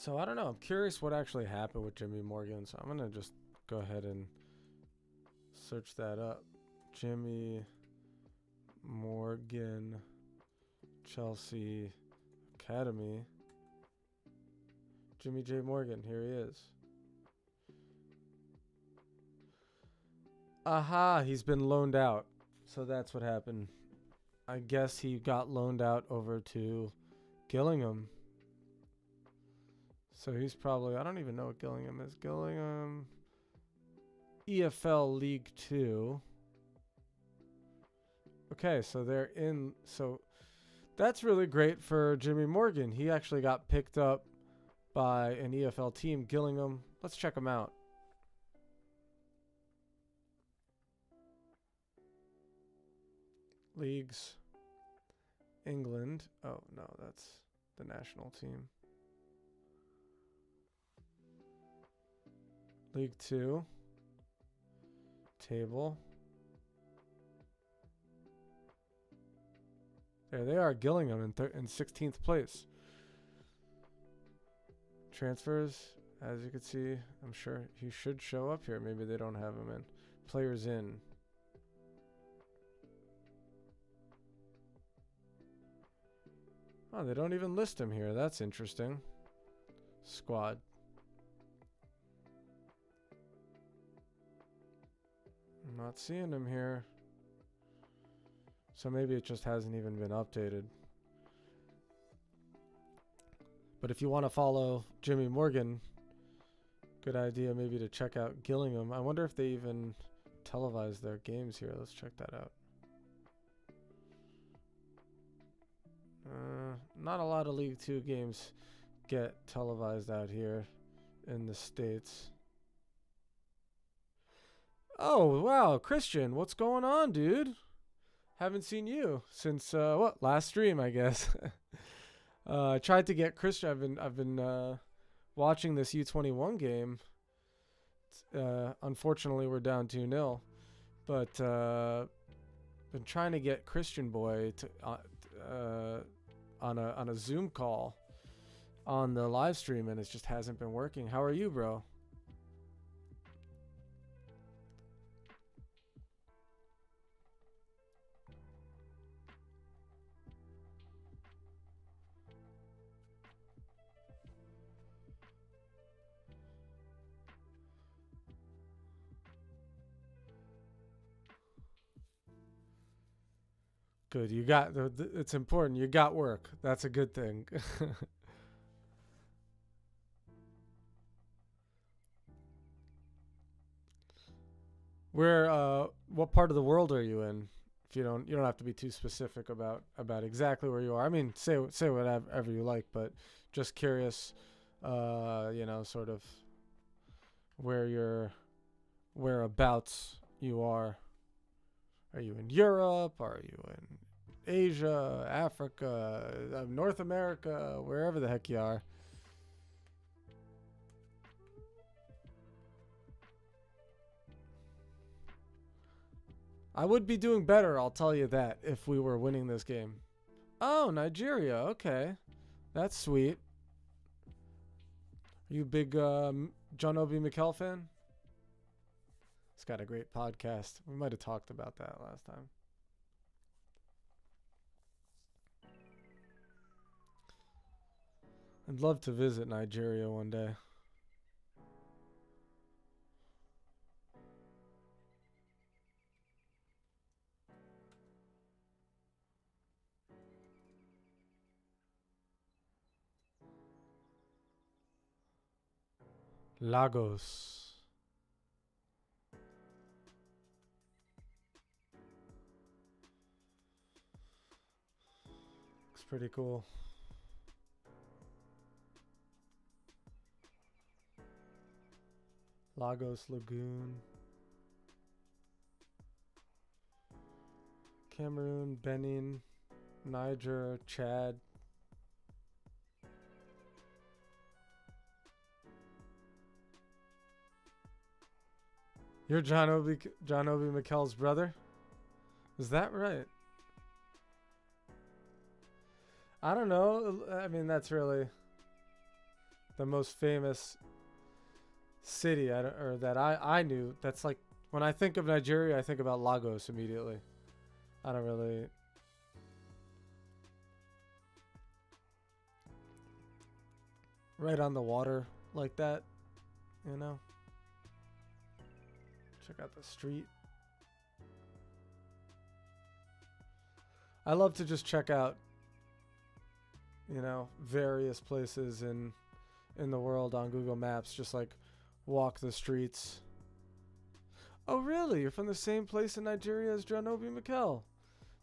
So I don't know. I'm curious what actually happened with Jimmy Morgan. So I'm going to just go ahead and search that up. Jimmy Morgan Chelsea Academy. Jimmy J. Morgan. Here he is. Aha, he's been loaned out. So that's what happened. I guess he got loaned out over to Gillingham. So he's probably, I don't even know what Gillingham is. Gillingham, EFL League 2. Okay, so they're in, so that's really great for Jimmy Morgan. He actually got picked up by an EFL team, Gillingham. Let's check him out. Leagues, England. Oh, no, that's the national team. League 2. Table. There they are, Gillingham in 16th place. Transfers, as you can see, I'm sure he should show up here. Maybe they don't have him in. Players in. Oh, they don't even list him here. That's interesting. Squad. I'm not seeing him here. So maybe it just hasn't even been updated. But if you want to follow Jimmy Morgan, good idea maybe to check out Gillingham. I wonder if they even televise their games here. Let's check that out. Not a lot of League 2 games get televised out here in the States. Oh, wow, Christian, what's going on, dude? Haven't seen you since last stream, I guess. I tried to get Christian. I've been watching this U21 game. Unfortunately, we're down 2-0, but been trying to get Christian Boy to on a Zoom call on the live stream, and it just hasn't been working. How are you, bro? Good, you got it's important. You got work. That's a good thing. What part of the world are you in? If you don't have to be too specific about exactly where you are. I mean, say whatever you like, but just curious, sort of whereabouts you are. Are you in Europe? Are you in Asia, Africa, North America, wherever the heck you are? I would be doing better, I'll tell you that, if we were winning this game. Oh, Nigeria. Okay. That's sweet. Are you a big John Obi Mikel fan? He's got a great podcast. We might have talked about that last time. I'd love to visit Nigeria one day. Lagos. Looks pretty cool. Lagos Lagoon. Cameroon, Benin, Niger, Chad. You're John Obi Mikel's brother? Is that right? I don't know. I mean, that's really the most famous city or that I knew. That's like, when I think of Nigeria, I think about Lagos immediately. I don't really. Right on the water like that, you know. Check out the street. I love to just check out, you know, various places in the world on Google Maps, just like walk the streets. Oh really? You're from the same place in Nigeria as John Obi Mikel.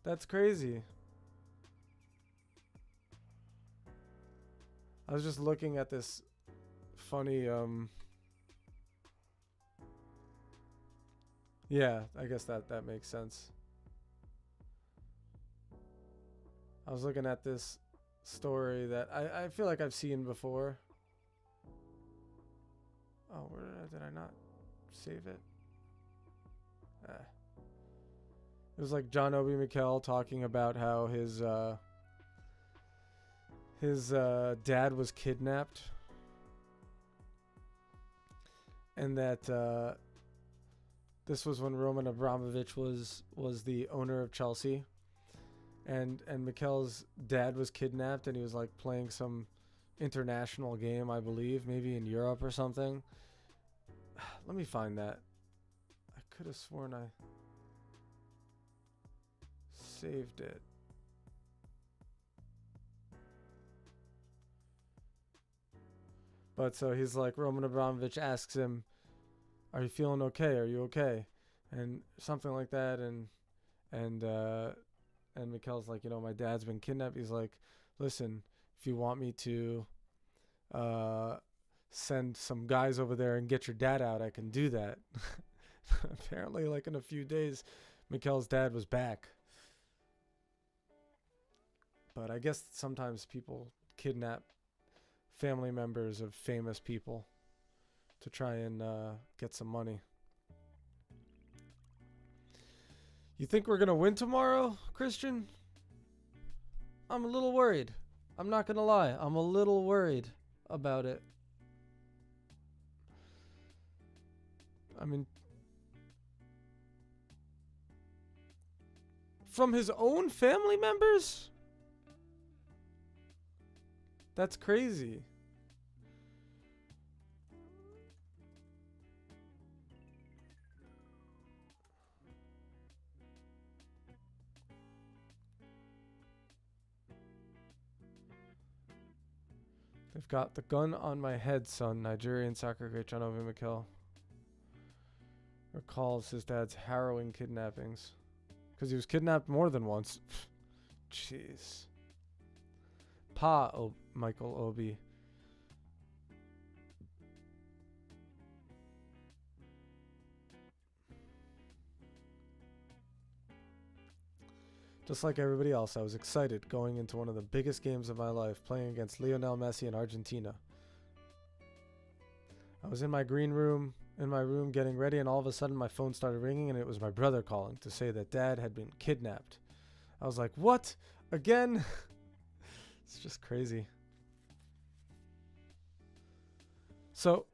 That's crazy. I was just looking at this funny yeah, I guess that makes sense. I was looking at this story that I feel like I've seen before. Oh, where did I not save it? It was like John Obi Mikel talking about how his dad was kidnapped, and that this was when Roman Abramovich was the owner of Chelsea, and Mikel's dad was kidnapped, and he was like playing some international game, I believe, maybe in Europe or something. Let me find that. I could have sworn I saved it. But so he's like, Roman Abramovich asks him, "Are you feeling okay? Are you okay?" And something like that. And Mikel's like, "You know, my dad's been kidnapped." He's like, "Listen, if you want me to send some guys over there and get your dad out, I can do that." Apparently, like in a few days, Mikel's dad was back. But I guess sometimes people kidnap family members of famous people to try and get some money. You think we're going to win tomorrow, Christian? I'm a little worried. I'm not going to lie. I'm a little worried about it. I mean, from his own family members? That's crazy. They've got the gun on my head, son. Nigerian soccer great John Obi Mikel recalls his dad's harrowing kidnappings. Because he was kidnapped more than once. Jeez. Michael Obi. Just like everybody else, I was excited going into one of the biggest games of my life, playing against Lionel Messi in Argentina. I was in my room getting ready, and all of a sudden my phone started ringing, and it was my brother calling to say that Dad had been kidnapped. I was like, what? Again? It's just crazy. So,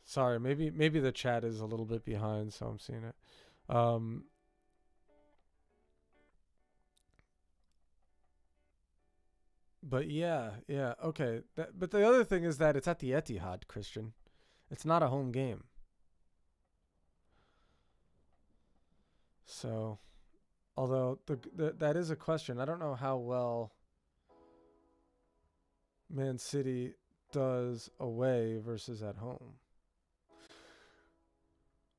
sorry, maybe the chat is a little bit behind, so I'm seeing it. But yeah, okay. But the other thing is that it's at the Etihad, Christian. It's not a home game. So, although that is a question. I don't know how well Man City does away versus at home.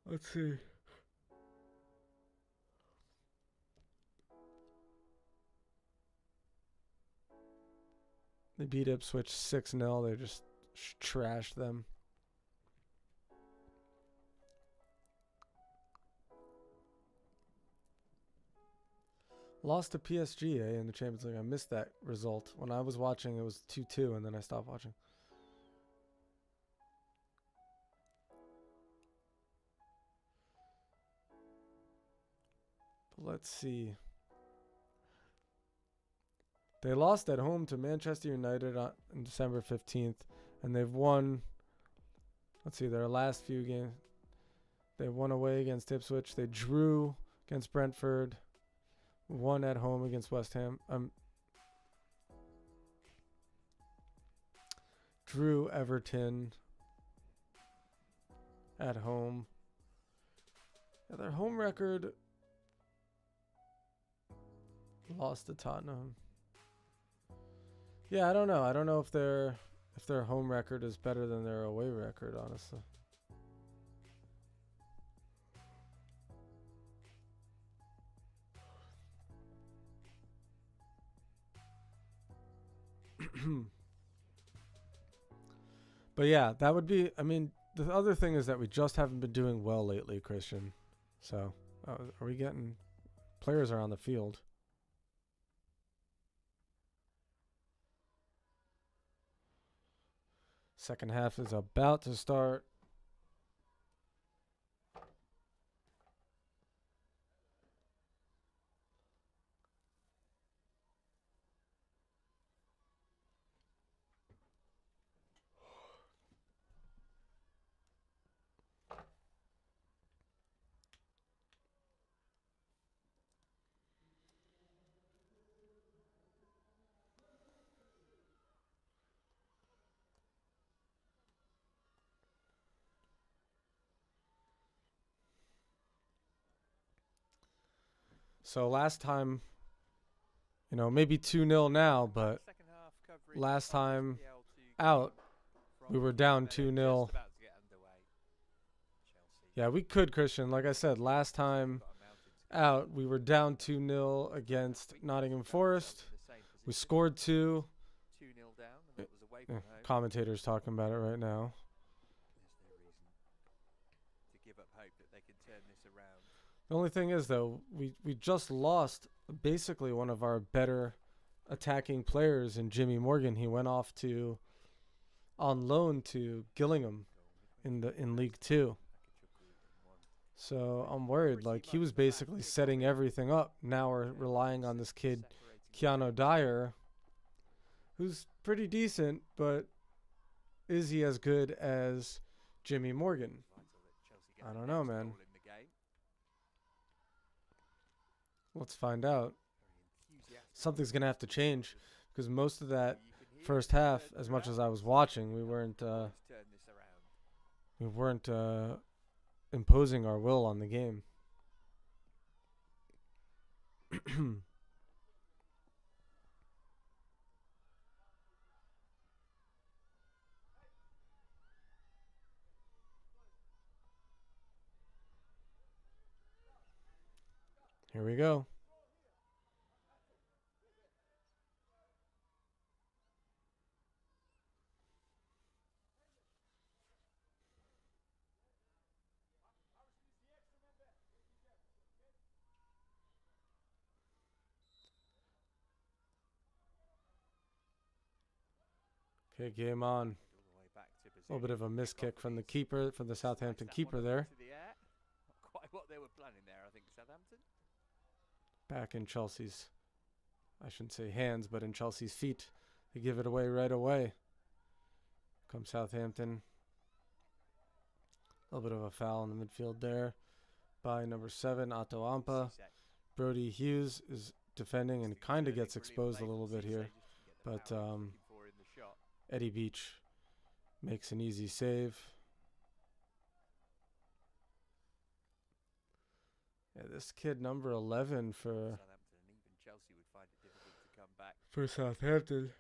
Let's see. They beat Ipswich 6-0. They just trashed them. Lost to PSG in the Champions League. I missed that result. When I was watching, it was 2-2, and then I stopped watching. But let's see. They lost at home to Manchester United on December 15th, and they've won, let's see, their last few games. They won away against Ipswich. They drew against Brentford, won at home against West Ham. Drew Everton at home. Yeah, their home record, lost to Tottenham. Yeah, I don't know. I don't know if their home record is better than their away record, honestly. But yeah, that would be, I mean, the other thing is that we just haven't been doing well lately, Christian. So, are we getting, players are on the field. Second half is about to start. So last time, you know, maybe 2-0 now, but last time out, we were down 2-0. Yeah, we could, Christian. Like I said, last time out, we were down 2-0 against Nottingham Forest. We scored 2. Commentators talking about it right now. The only thing is, though, we just lost basically one of our better attacking players in Jimmy Morgan. He went off on loan to Gillingham in League 2. So I'm worried. Like, he was basically setting everything up. Now we're relying on this kid, Keanu Dyer, who's pretty decent, but is he as good as Jimmy Morgan? I don't know, man. Let's find out. Something's going to have to change, because most of that first half, as much as I was watching, we weren't imposing our will on the game. Here we go. Okay, game on. A little bit of a miss kick from the keeper, from the Southampton keeper there. Quite what they were planning there, I think, Southampton. Back in Chelsea's, I shouldn't say hands, but in Chelsea's feet. They give it away right away. Comes Southampton. A little bit of a foul in the midfield there by number 7, Otto Ampa. Brody Hughes is defending and kind of gets exposed a little bit here. But Eddie Beach makes an easy save. Yeah, this kid, number 11 for Southampton.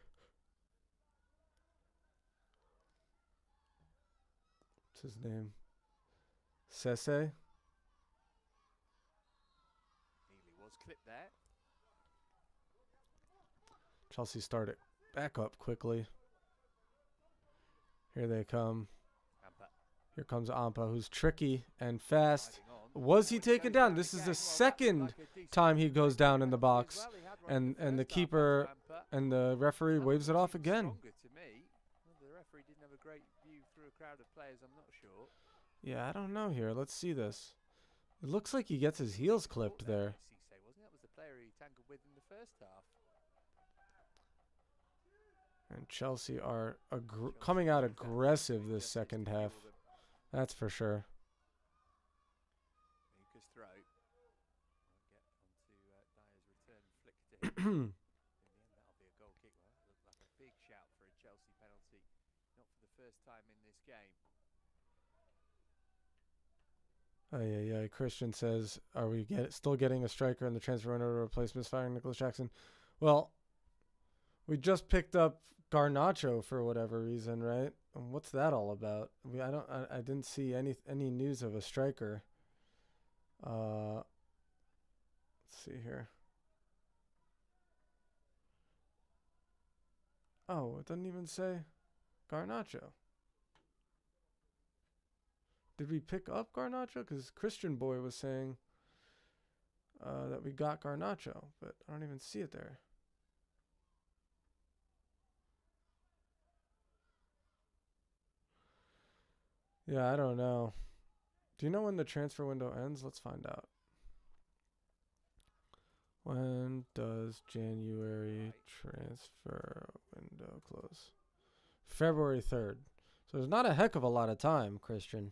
What's his name? Sese? Nearly was clipped there. Chelsea started back up quickly. Here they come. Here comes Ampa, who's tricky and fast. Was he taken down? This is the second time he goes down in the box, and the keeper and the referee waves it off again. The referee didn't have a great view through a crowd of players, I'm not sure. Yeah, I don't know here. Let's see this. It looks like he gets his heels clipped there. That was the player he tangled with in the first half. And Chelsea are coming out aggressive this second half. That's for sure. Luca's throw. Might get onto Dyer's return flick to him. In the end, that'll be a goal kick. Well, that looked like a big shout for a Chelsea penalty. Not for the first time in this game. Oh, yeah. Christian says, are we still getting a striker in the transfer window to replace misfiring Nicholas Jackson? Well, we just picked up Garnacho for whatever reason, right? And what's that all about? I didn't see any news of a striker. Let's see here. Oh, it doesn't even say Garnacho. Did we pick up Garnacho? Because Christian Boy was saying that we got Garnacho, but I don't even see it there. Yeah, I don't know. Do you know when the transfer window ends? Let's find out. When does January transfer window close? February 3rd. So there's not a heck of a lot of time, Christian.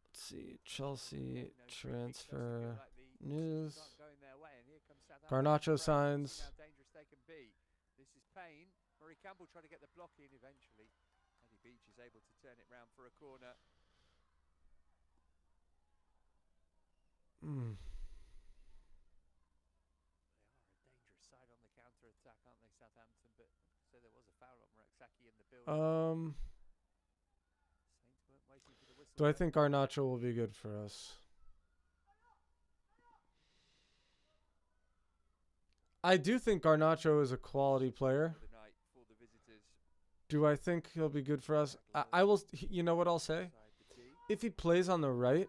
Let's see. Chelsea transfer news. Garnacho signs. This is Payne. Murray Campbell trying to get the block in eventually. Eddie Beach is able to turn it round for a corner. They are a dangerous side on the counter-attack, aren't they, Southampton? But so there was a foul on Muraksaki in the build. Do I think Garnacho will be good for us? I do think Garnacho is a quality player. Do I think he'll be good for us? I will. You know what I'll say? If he plays on the right,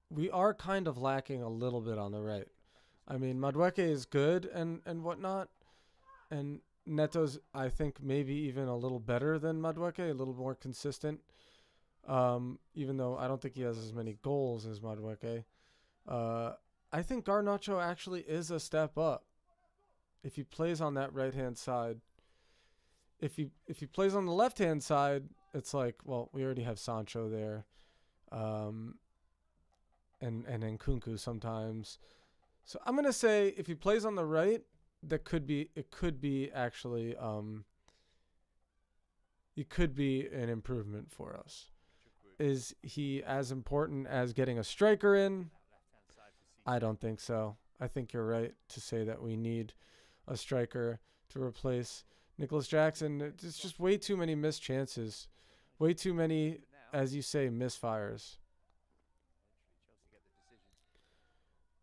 we are kind of lacking a little bit on the right. I mean, Madueke is good and whatnot. And Neto's, I think, maybe even a little better than Madueke, a little more consistent. Even though I don't think he has as many goals as Madueke. I think Garnacho actually is a step up. If he plays on that right-hand side. If he plays on the left-hand side, it's like, well, we already have Sancho there. And Nkunku sometimes. So I'm going to say if he plays on the right, it could be actually it could be an improvement for us. Is he as important as getting a striker in? I don't think so. I think you're right to say that we need a striker to replace Nicholas Jackson. It's just way too many missed chances. Way too many, as you say, misfires.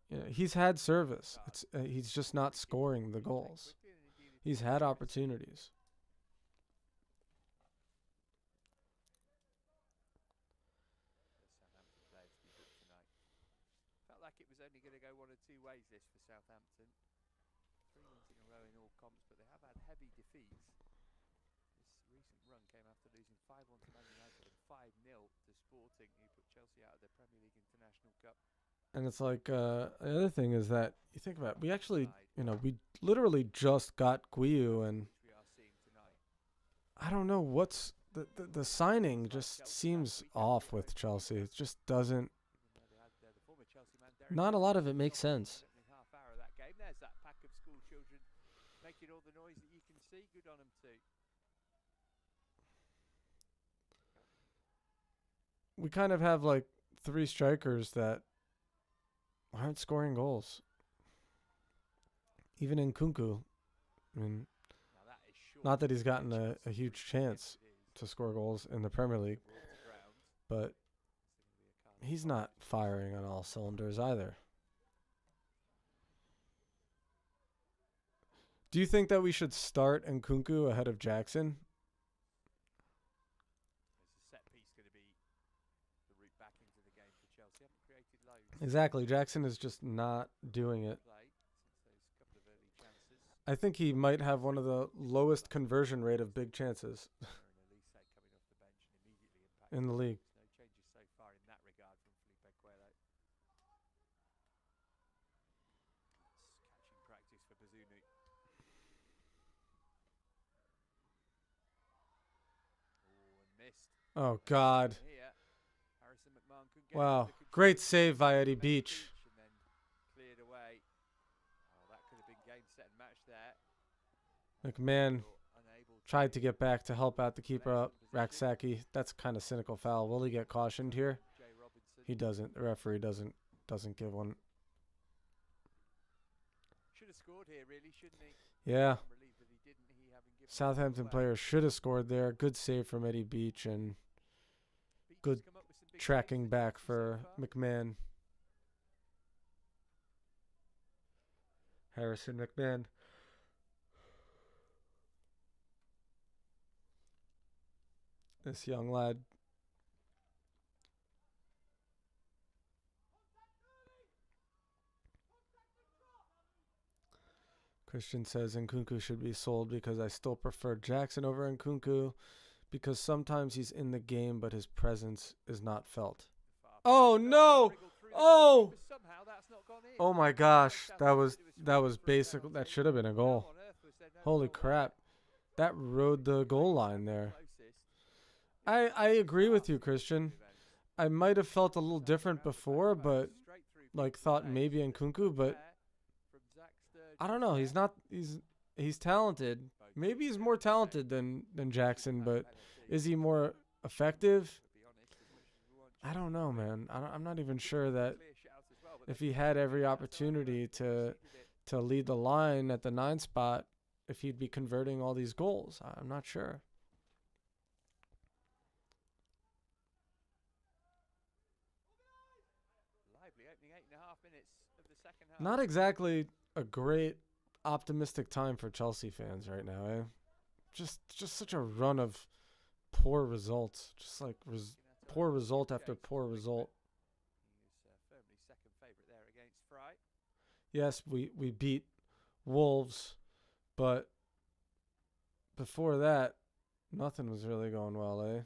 Yeah, he's had service. He's just not scoring the goals. He's had opportunities. Felt like it was only going to go one or two ways this for Southampton. 3 wins in a row in all comps, but they have had heavy defeats. This recent run came after losing 5-1 to Man United and 5-0 to Sporting, who put Chelsea out of the Premier League International Cup. And it's like, the other thing is that, you think about it, we actually, we literally just got Guiu, and I don't know what's, the signing just seems off with Chelsea. It just doesn't, not a lot of it makes sense. There's that pack of school children making all the noise that you can see. Good on them too. We kind of have like 3 strikers that aren't scoring goals. Even Nkunku. I mean, not that he's gotten a huge chance to score goals in the Premier League, but he's not firing on all cylinders either. Do you think that we should start Nkunku ahead of Jackson? Exactly. Jackson is just not doing it. I think he might have one of the lowest conversion rate of big chances in the league. No changes so far in that regard from Felipe Coelho. Catching practice assist. Oh, God. Here, Harrison McMahon couldn't get Wow. under control. Great save by Eddie Beach. And then cleared away. Oh, that could have been game, set, and match there. McMahon Unable tried to get back to help out the keeper up. Raksaki. That's kind of cynical foul. Will he get cautioned here? Jay Robinson. He doesn't. The referee doesn't give one. Should have scored here, really, shouldn't he? Yeah. I'm relieved that he didn't. He having given Southampton away. player should have scored there. Good save from Eddie Beach and Beach has good come up with some big tracking saves back so for far. McMahon. Harrison McMahon. This young lad. Christian says Nkunku should be sold because I still prefer Jackson over Nkunku because sometimes he's in the game but his presence is not felt. Oh no! Oh! Somehow that's not gone in. Oh my gosh, that was basically that should have been a goal. Holy crap. That rode the goal line there. I agree with you, Christian. I might have felt a little different before, but like thought maybe Nkunku, but I don't know. He's talented. Maybe he's more talented than Jackson, but is he more effective? I don't know, man. I'm not even sure that if he had every opportunity to lead the line at the 9 spot, if he'd be converting all these goals. I'm not sure. Lively opening 8.5 minutes of the second half. Not exactly a great optimistic time for Chelsea fans right now, eh? Just such a run of poor results. Just like poor result after poor result. He was firmly second favourite there against Fry. Yes, we beat Wolves, but before that, nothing was really going well, eh?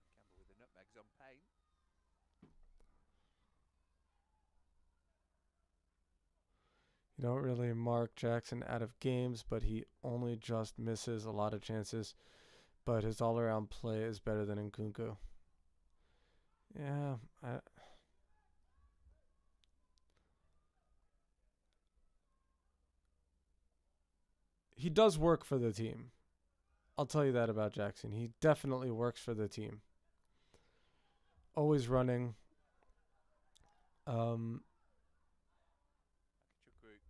Campbell with the nutmegs on Payne. You don't really mark Jackson out of games, but he only just misses a lot of chances. But his all-around play is better than Nkunku. Yeah, he does work for the team. I'll tell you that about Jackson. He definitely works for the team. Always running.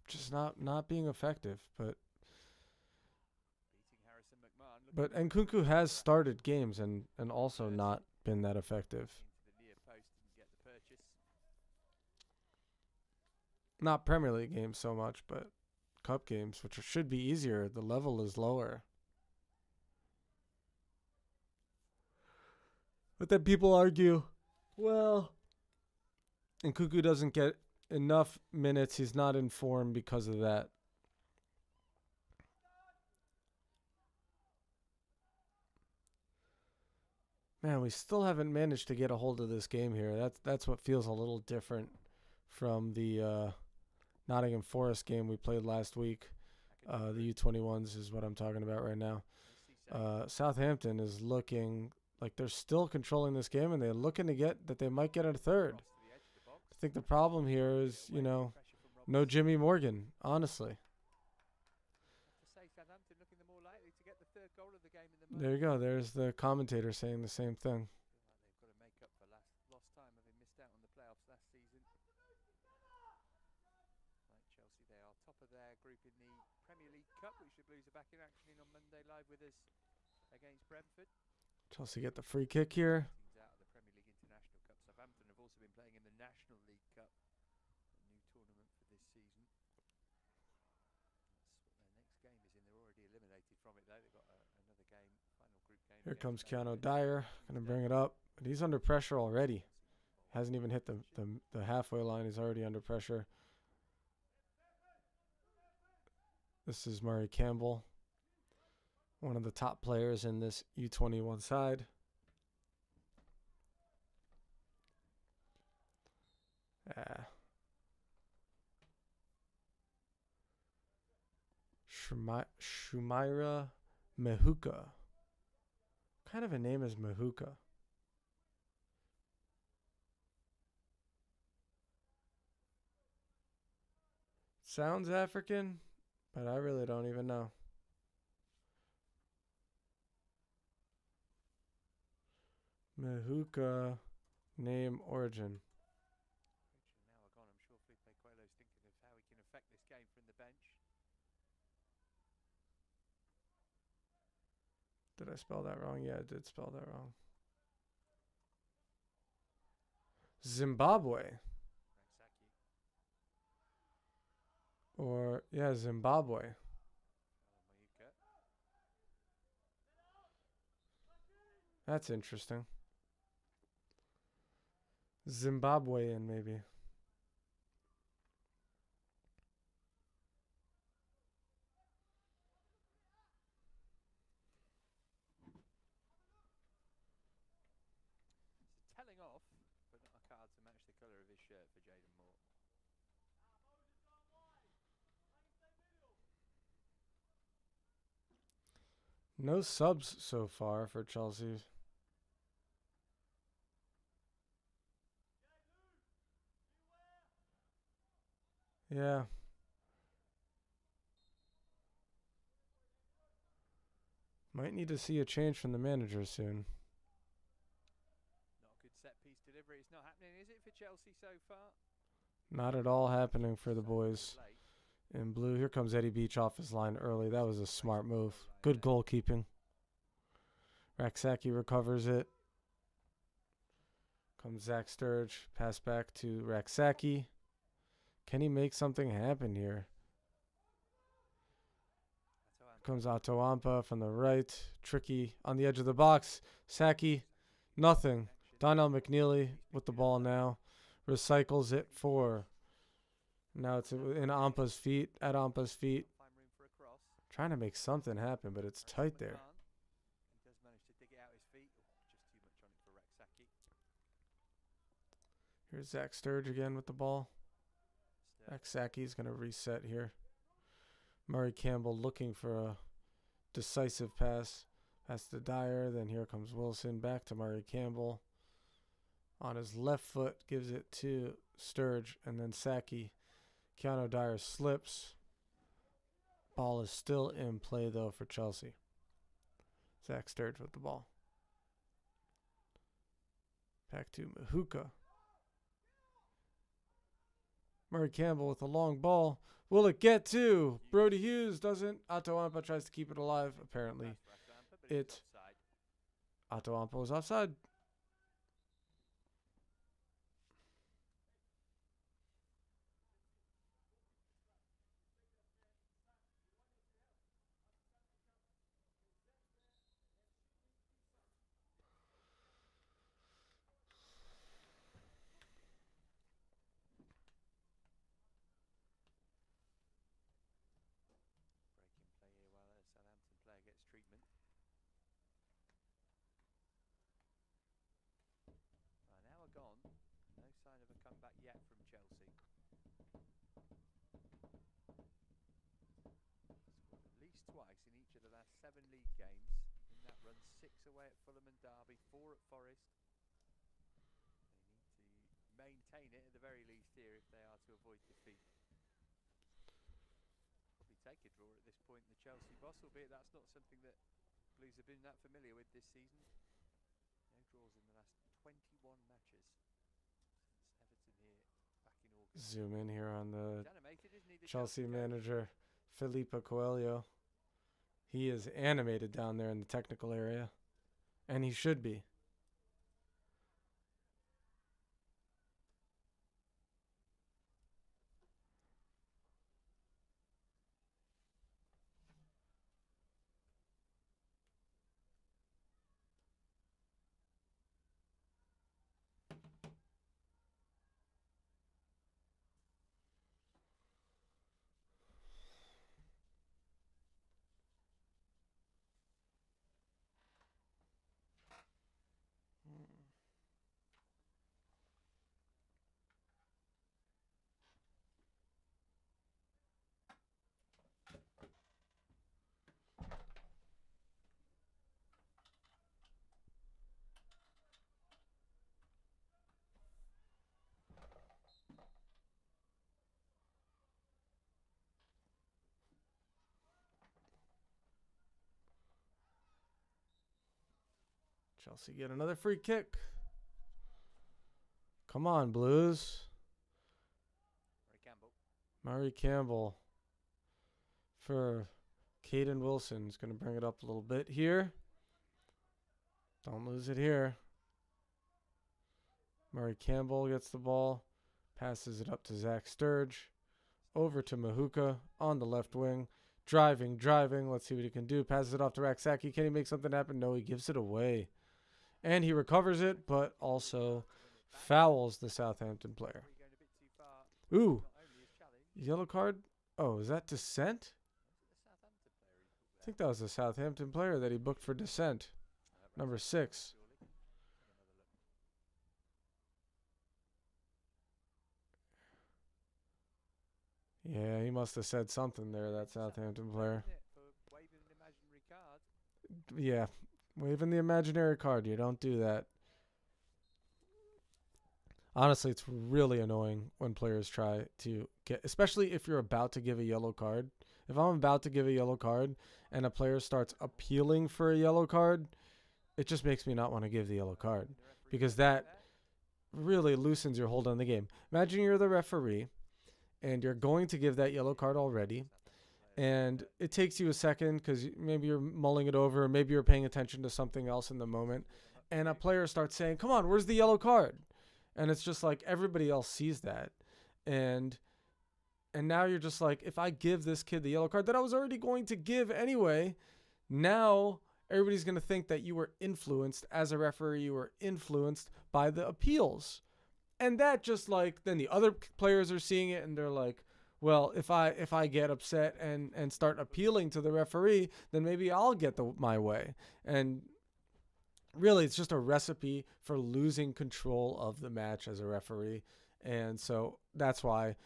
Just not being effective, but Beating Harrison McMahon. Nkunku has started games and also not been that effective. Into the near post and get the purchase. Not Premier League games so much, but cup games, which should be easier. The level is lower. But then people argue, well, Nkunku doesn't get enough minutes. He's not in form because of that. Man, we still haven't managed to get a hold of this game here. That's what feels a little different from the Nottingham Forest game we played last week. The U21s is what I'm talking about right now. Southampton is looking like they're still controlling this game, and they're looking to get that they might get a third. I think the problem here is, no Jimmy Morgan, honestly. There you go. There's the commentator saying the same thing. They've got to make up for lost time, having missed out on the playoffs last season. Like Chelsea, they are top of their group in the Premier League Cup, which the Blues are back in action in on Monday live with us against Brentford. Chelsea get the free kick here. Teams out of the Premier League International Cup. Southampton have also been playing in the National League Cup, a new tournament for this season. That's what their next game is in. They're already eliminated from it, though. They've got another game, final group game. Here comes Keanu Dyer. Going to bring it up. But he's under pressure already. Hasn't even hit the halfway line. He's already under pressure. This is Murray Campbell, one of the top players in this U21 side. Shumira Mehuka. What kind of a name is Mehuka? Sounds African, but I really don't even know. Mehuka, name, origin. Now gone. I'm sure Felipe Coelho's thinking of how he can affect this game from the bench. Did I spell that wrong? Yeah, I did spell that wrong. Zimbabwe. Raksaki. Or, yeah, Zimbabwe. Mayuka. That's interesting. Zimbabwean, maybe. It's a telling off, but not a card to match the colour of his shirt for Jaden Moore. No subs so far for Chelsea. Yeah. Might need to see a change from the manager soon. Not a good set piece delivery. It's not happening, is it, for Chelsea so far? Not at all happening for the boys in blue. Here comes Eddie Beach off his line early. That was a smart move. Good goalkeeping. Raksaki recovers it. Comes Zach Sturge. Pass back to Raksaki. Can he make something happen here? Comes Atoampa from the right. Tricky on the edge of the box. Saki. Nothing. Donnell McNeely with the ball now. Recycles it for. Now it's in Ampa's feet. At Ampa's feet. Trying to make something happen, but it's tight there. He does manage to dig it out his feet. Just too much on it for Raksaki. Here's Zach Sturge again with the ball. Raksaki's going to reset here. Murray Campbell looking for a decisive pass. Pass to Dyer. Then here comes Wilson. Back to Murray Campbell. On his left foot. Gives it to Sturge. And then Saki. Keanu Dyer slips. Ball is still in play, though, for Chelsea. Zach Sturge with the ball. Back to Mahuka. Murray Campbell with a long ball. Will it get to? Brody Hughes doesn't. Atoampa tries to keep it alive. Apparently, Atoampa was offside. Gone. No sign of a comeback yet from Chelsea. Scored at least twice in each of the last 7 league games. In that run, 6 away at Fulham and Derby, 4 at Forest. They need to maintain it at the very least here if they are to avoid defeat. Probably take a draw at this point in the Chelsea boss, albeit that's not something that Blues have been that familiar with this season. No draws in the last 21 matches since Everton here back in August. Zoom in here on the Animated, isn't he, the Chelsea manager, Felipe Coelho. He is animated down there in the technical area, and he should be. Chelsea get another free kick. Come on, Blues. Murray Campbell for Caden Wilson. Is going to bring it up a little bit here. Don't lose it here. Murray Campbell gets the ball. Passes it up to Zach Sturge. Over to Mahuka on the left wing. Driving. Let's see what he can do. Passes it off to Raksaki. Can he make something happen? No, he gives it away. And he recovers it, but also fouls the Southampton player. Ooh. Yellow card? Oh, is that dissent? I think that was the Southampton player that he booked for dissent. Number 6. Yeah, he must have said something there, that Southampton player. Yeah, waving the imaginary card. You don't do that. Honestly, it's really annoying when players try to get, especially if you're about to give a yellow card. If I'm about to give a yellow card and a player starts appealing for a yellow card, it just makes me not want to give the yellow card because that really loosens your hold on the game. Imagine you're the referee and you're going to give that yellow card already, and it takes you a second because maybe you're mulling it over, maybe you're paying attention to something else in the moment, and a player starts saying, come on, where's the yellow card? And it's just like everybody else sees that. And now you're just like, if I give this kid the yellow card that I was already going to give anyway, now everybody's going to think that you were influenced as a referee, you were influenced by the appeals. And that just like, then the other players are seeing it and they're like, well, if I get upset and start appealing to the referee, then maybe I'll get my way. And really, it's just a recipe for losing control of the match as a referee. And so that's why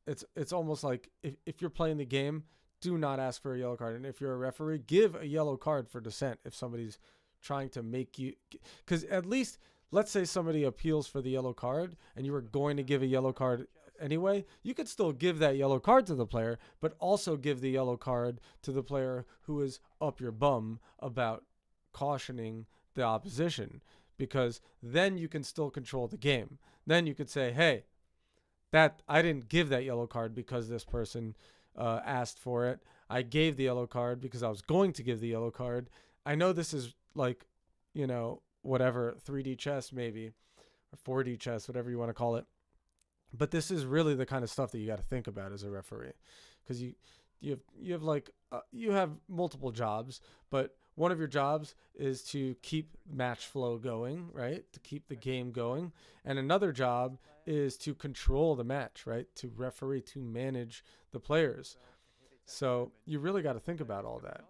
it's almost like if you're playing the game, do not ask for a yellow card. And if you're a referee, give a yellow card for dissent if somebody's trying to make you, because at least let's say somebody appeals for the yellow card and you were going to give a yellow card anyway, you could still give that yellow card to the player, but also give the yellow card to the player who is up your bum about cautioning the opposition, because then you can still control the game. Then you could say, hey, that I didn't give that yellow card because this person asked for it. I gave the yellow card because I was going to give the yellow card. I know this is like, whatever, 3D chess maybe, or 4D chess, whatever you want to call it. But this is really the kind of stuff that you got to think about as a referee, because you have multiple jobs, but one of your jobs is to keep match flow going, right? To keep the game going. And another job is to control the match, right? To referee, to manage the players. So you really got to think about all that.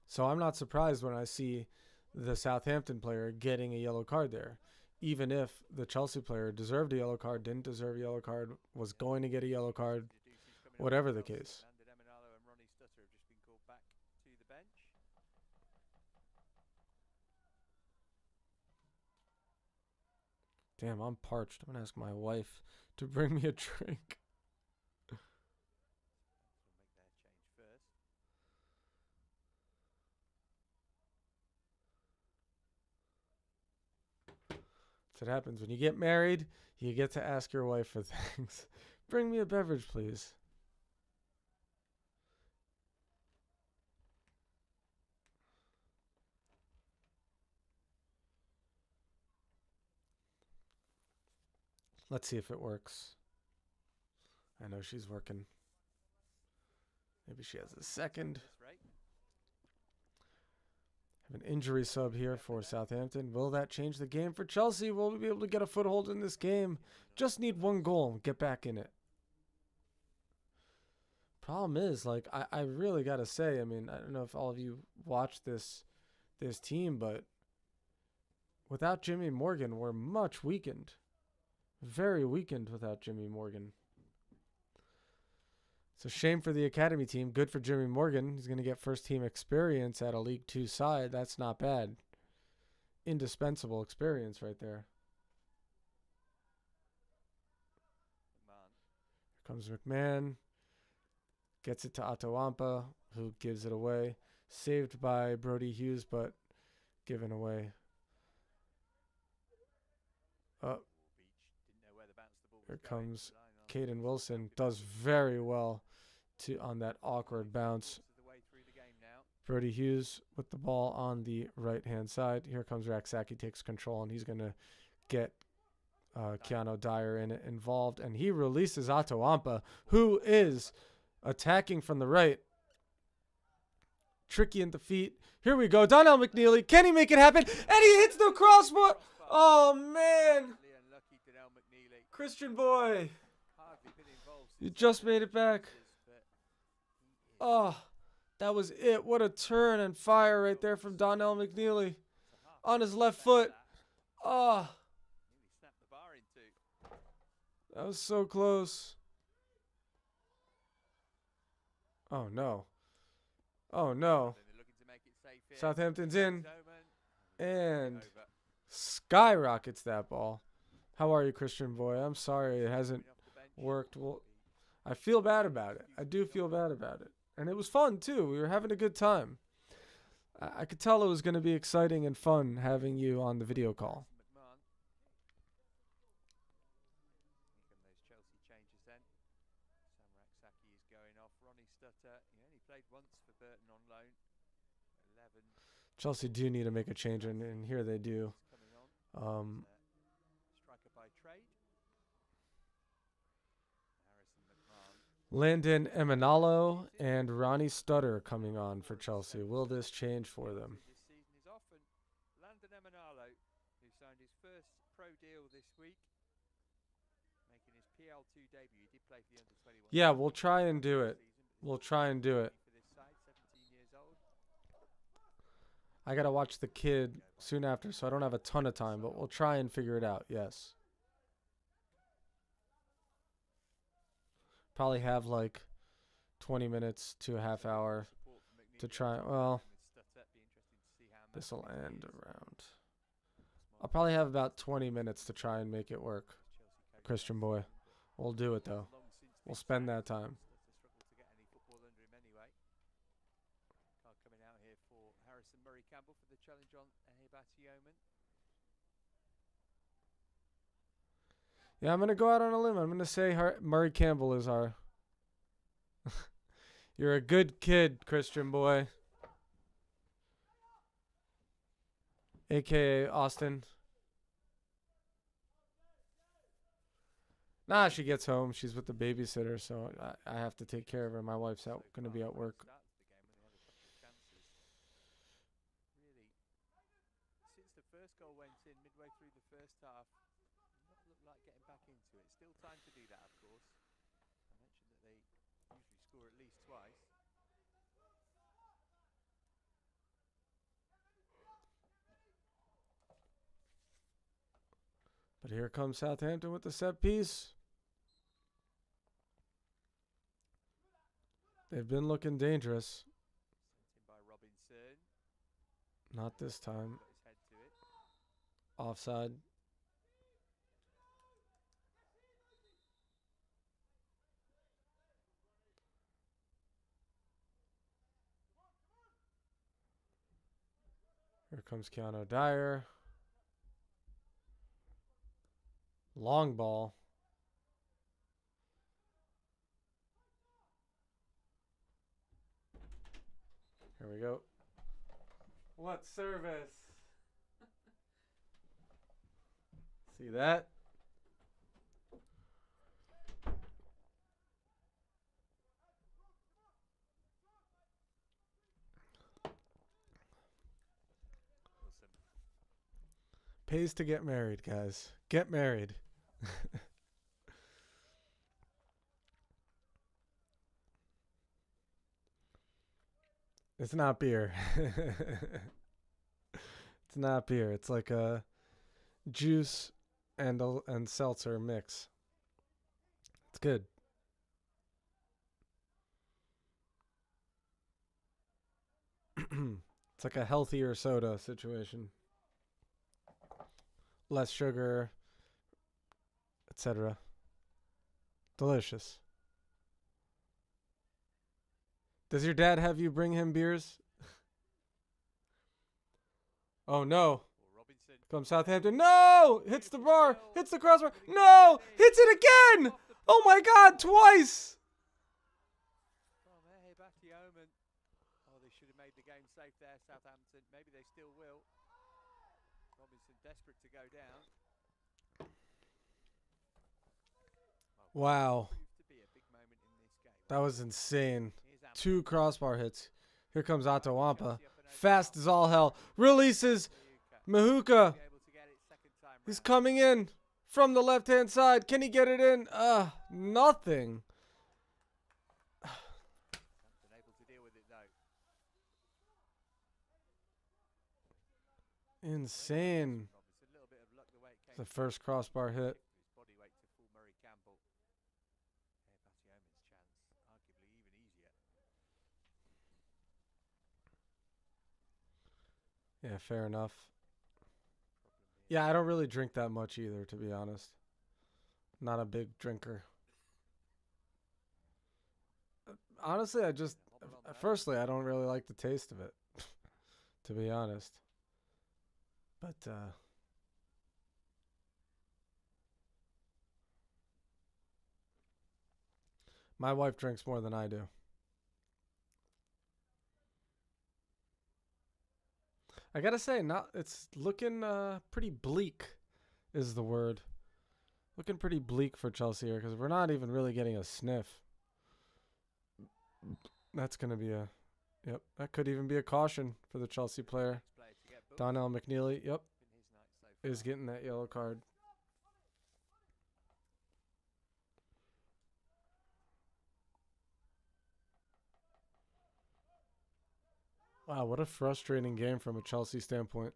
So I'm not surprised when I see the Southampton player getting a yellow card there. Even if the Chelsea player deserved a yellow card, didn't deserve a yellow card, was going to get a yellow card, whatever the case. Damn, I'm parched. I'm going to ask my wife to bring me a drink. That's what happens. When you get married, you get to ask your wife for things. Bring me a beverage, please. Let's see if it works. I know she's working. Maybe she has a second. Have an injury sub here for Southampton. Will that change the game for Chelsea? Will we be able to get a foothold in this game? Just need one goal and get back in it. Problem is, like, I really got to say, I mean, I don't know if all of you watch this team, but without Jimmy Morgan, we're much weakened. Very weakened without Jimmy Morgan. It's a shame for the academy team. Good for Jimmy Morgan. He's going to get first team experience at a League 2 side. That's not bad. Indispensable experience right there. Here comes McMahon. Gets it to Atawampa, who gives it away. saved by Brody Hughes, but given away. Here comes Caden Wilson. Does very well on that awkward bounce. Brody Hughes with the ball on the right-hand side. Here comes Raksaki, takes control, and he's going to get Keanu Dyer involved. And he releases Otto Ampa, who is attacking from the right. Tricky in the feet. Here we go. Donnell McNeely. Can he make it happen? And he hits the crossbar. Oh, man. Christian boy. You just made it back. Oh, that was it. What a turn and fire right there from Donnell McNeely. On his left foot. Oh. That was so close. Oh, no. Oh, no. Southampton's in. And skyrockets that ball. How are you, Christian boy? I'm sorry it hasn't worked. Well, I feel bad about it. I do feel bad about it. And it was fun, too. We were having a good time. I could tell it was going to be exciting and fun having you on the video call. Chelsea do need to make a change, and here they do. Landon Emanalo and Ronnie Stutter coming on for Chelsea. Will this change for them? Landon Emanalo, who signed his first pro deal this week, making his PL2 debut. He did play for the under-21. Yeah, we'll try and do it. We'll try and do it. I got to watch the kid soon after, so I don't have a ton of time, but we'll try and figure it out, yes. Probably have like 20 minutes to a half hour to try. Well, this will end around. I'll probably have about 20 minutes to try and make it work. Christian boy. We'll do it, though. We'll spend that time. Yeah, I'm going to go out on a limb. I'm going to say Murray Campbell is our... You're a good kid, Christian boy. A.K.A. Austin. Nah, she gets home. She's with the babysitter, so I have to take care of her. My wife's going to be at work. Since the first goal went in midway through the first half, not looked like getting back into it. Still time to do that, of course. I mentioned that they usually score at least twice. But here comes Southampton with the set piece. They've been looking dangerous. By Robinson. Not this time. Offside. Here comes Keanu Dyer. Long ball. Here we go. What service? See that? Pays to get married, guys. Get married. It's not beer. It's not beer. It's like a juice and seltzer mix. It's good. It's like a healthier soda situation. Less sugar, etc. Delicious. Does your dad have you bring him beers? Oh no. Or Robinson. Comes Southampton. No! Hits the bar. Hits the crossbar. No! Hits it again! Oh my god, twice! Oh, hey, Batty Omen. Oh, they should have made the game safe there, Southampton. Maybe they still will. Robinson desperate to go down. Wow. Proved to be a big moment in this game. That was insane. Here's Amber. 2 crossbar hits. Here comes Atawampa. Fast as all hell. Releases Mahuka. Be able to get it second time He's round. coming in from the left-hand side. Can he get it in? Nothing. Southampton able to deal with it though. Insane. Robinson, little bit of luck the way it came. The first crossbar hit. His body weight to full Murray Campbell. Here, Batty Omen's chance, arguably even easier. Yeah, fair enough. Yeah, I don't really drink that much either, to be honest. Not a big drinker. Honestly, firstly, I don't really like the taste of it, to be honest. But, my wife drinks more than I do. I gotta say, it's looking pretty bleak, is the word. Looking pretty bleak for Chelsea here because we're not even really getting a sniff. That's gonna be yep. That could even be a caution for the Chelsea player, Player to get booked. Donnell McNeely. Yep, Been his night so far. is getting that yellow card. Wow, what a frustrating game from a Chelsea standpoint.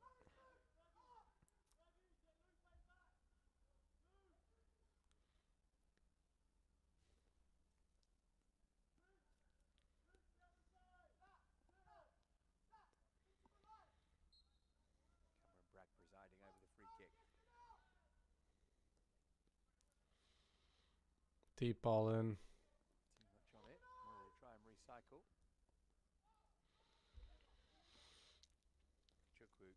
Cameron Bragg presiding over the free kick. Deep ball in. Too much on it. Moore will try and recycle. Chukwu.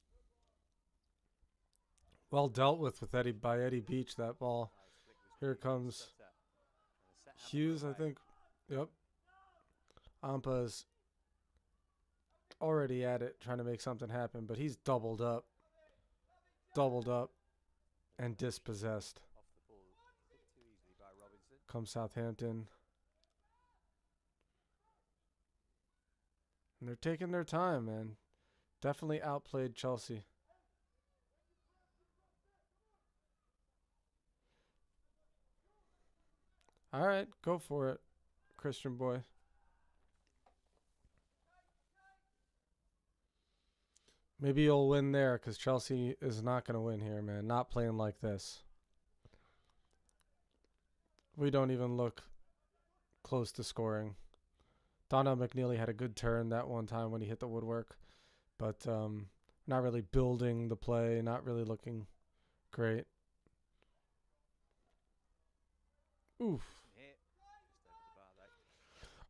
Well dealt with by Eddie Beach, that ball. Nice flick was Here good from comes Sutter. Trying to set Amber Hughes, I away. think. Yep. Ampa's already at it, trying to make something happen, but he's doubled up, and dispossessed. Off the ball a bit too easily by Robinson. Comes Southampton. And they're taking their time, man. Definitely outplayed Chelsea. All right, go for it, Christian boy. Maybe you'll win there because Chelsea is not going to win here, man. Not playing like this. We don't even look close to scoring. Donnell McNeely had a good turn that one time when he hit the woodwork, but not really building the play, not really looking great. Oof. Hit. Just over the bar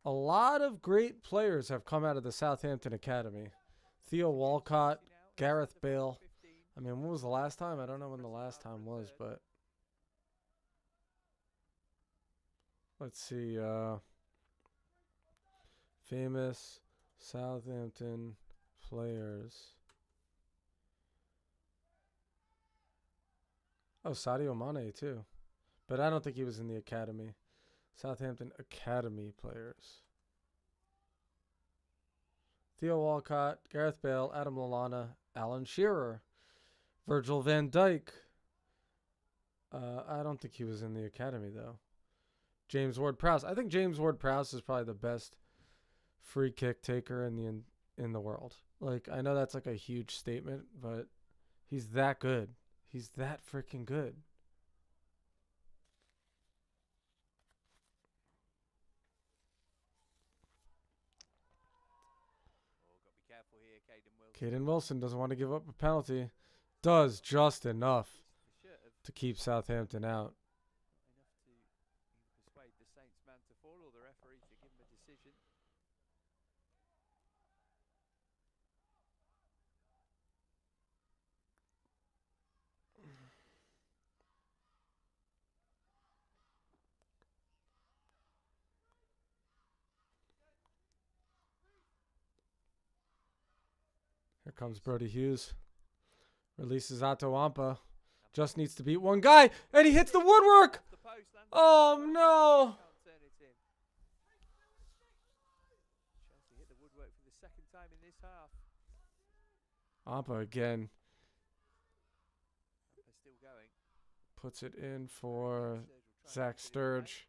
though. A lot of great players have come out of the Southampton Academy. Theo Walcott, Chelsea now, Gareth inside the Bale. 15. I mean, when was the last time? I don't know when the last time was, but let's see. Famous Southampton players. Oh, Sadio Mane too. But I don't think he was in the academy. Southampton Academy players. Theo Walcott, Gareth Bale, Adam Lallana, Alan Shearer, Virgil van Dijk. I don't think he was in the academy though. James Ward-Prowse. I think James Ward-Prowse is probably the best free kick taker in the world. Like, I know that's like a huge statement, but he's that good. He's that freaking good. Oh, got to be careful here, Caden Wilson. Caden Wilson doesn't want to give up a penalty. Does just enough He should have. to keep Southampton out. Not enough to either persuade the Saints man to fall or the referee to give him a decision. comes Brody Hughes. Releases Atoampa. Just needs to beat one guy, and he hits the woodwork. Off the post, lands Oh, it. no. Can't turn it in. Chelsea hit the woodwork for the second time in this half. Ampa again They're still going. puts it in for Sturge will try and Zach get it away. Sturge.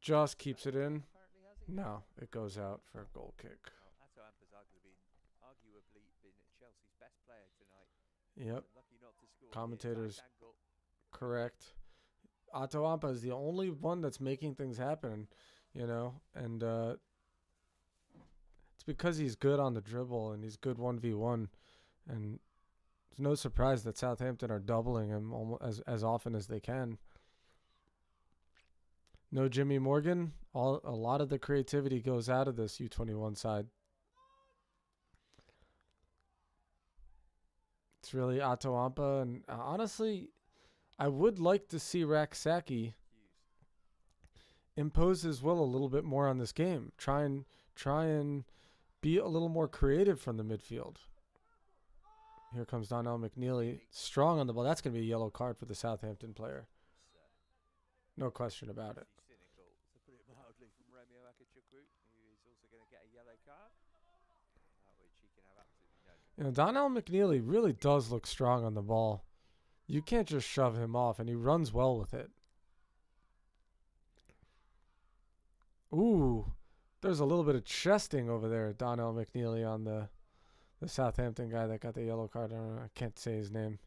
Just keeps it in. Apparently has he? No, it goes out for a goal kick. Well, Atoampa's arguably been Chelsea's best player tonight. Yep, Lucky not to score. Commentators- Nice angle. correct. Atoampa is the only one that's making things happen, you know, and it's because he's good on the dribble and he's good 1v1, and it's no surprise that Southampton are doubling him almost as often as they can. No Jimmy Morgan. A lot of the creativity goes out of this U21 side. It's really Atoampa, and honestly, I would like to see Raksaki Hughes. impose his will a little bit more on this game. Try and be a little more creative from the midfield. Here comes Donnell McNeely, strong on the ball. That's going to be a yellow card for the Southampton player. No question about it. Pretty cynical, to put it mildly, from Romeo Akachukwu, who is also going to get a yellow card, which he can have absolutely no. You know, Donnell McNeely really does look strong on the ball. You can't just shove him off, and he runs well with it. Ooh, there's a little bit of chesting over there, Donnell McNeely on the Southampton guy that got the yellow card. I can't say his name.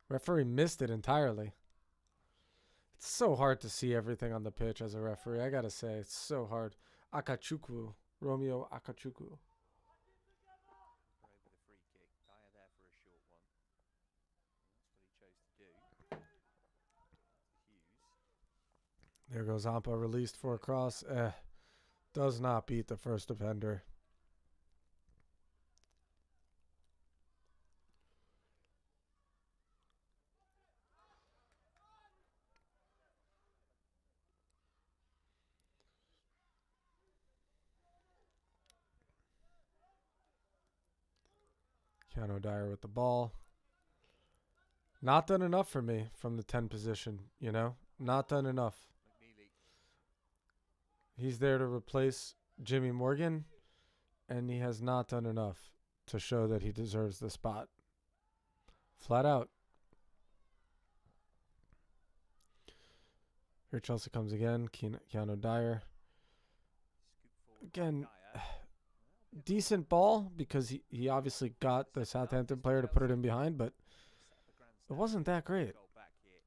Referee missed it entirely. It's so hard to see everything on the pitch as a referee. I gotta say, it's so hard. Akachukwu, Romeo Akachukwu. Over the free kick. Dyer there for a short one. That's what he chose to do. Hughes. There goes Ampa, released for a cross. Does not beat the first defender. Keanu Dyer with the ball. Not done enough for me from the 10 position, you know? Not done enough. McNeely. He's there to replace Jimmy Morgan, and he has not done enough to show that he deserves the spot. Flat out. Here Chelsea comes again. Keanu Dyer. Scoop forward. Again, Dyer. decent ball because he obviously got the Southampton player to put it in behind, but it wasn't that great. Goal back here.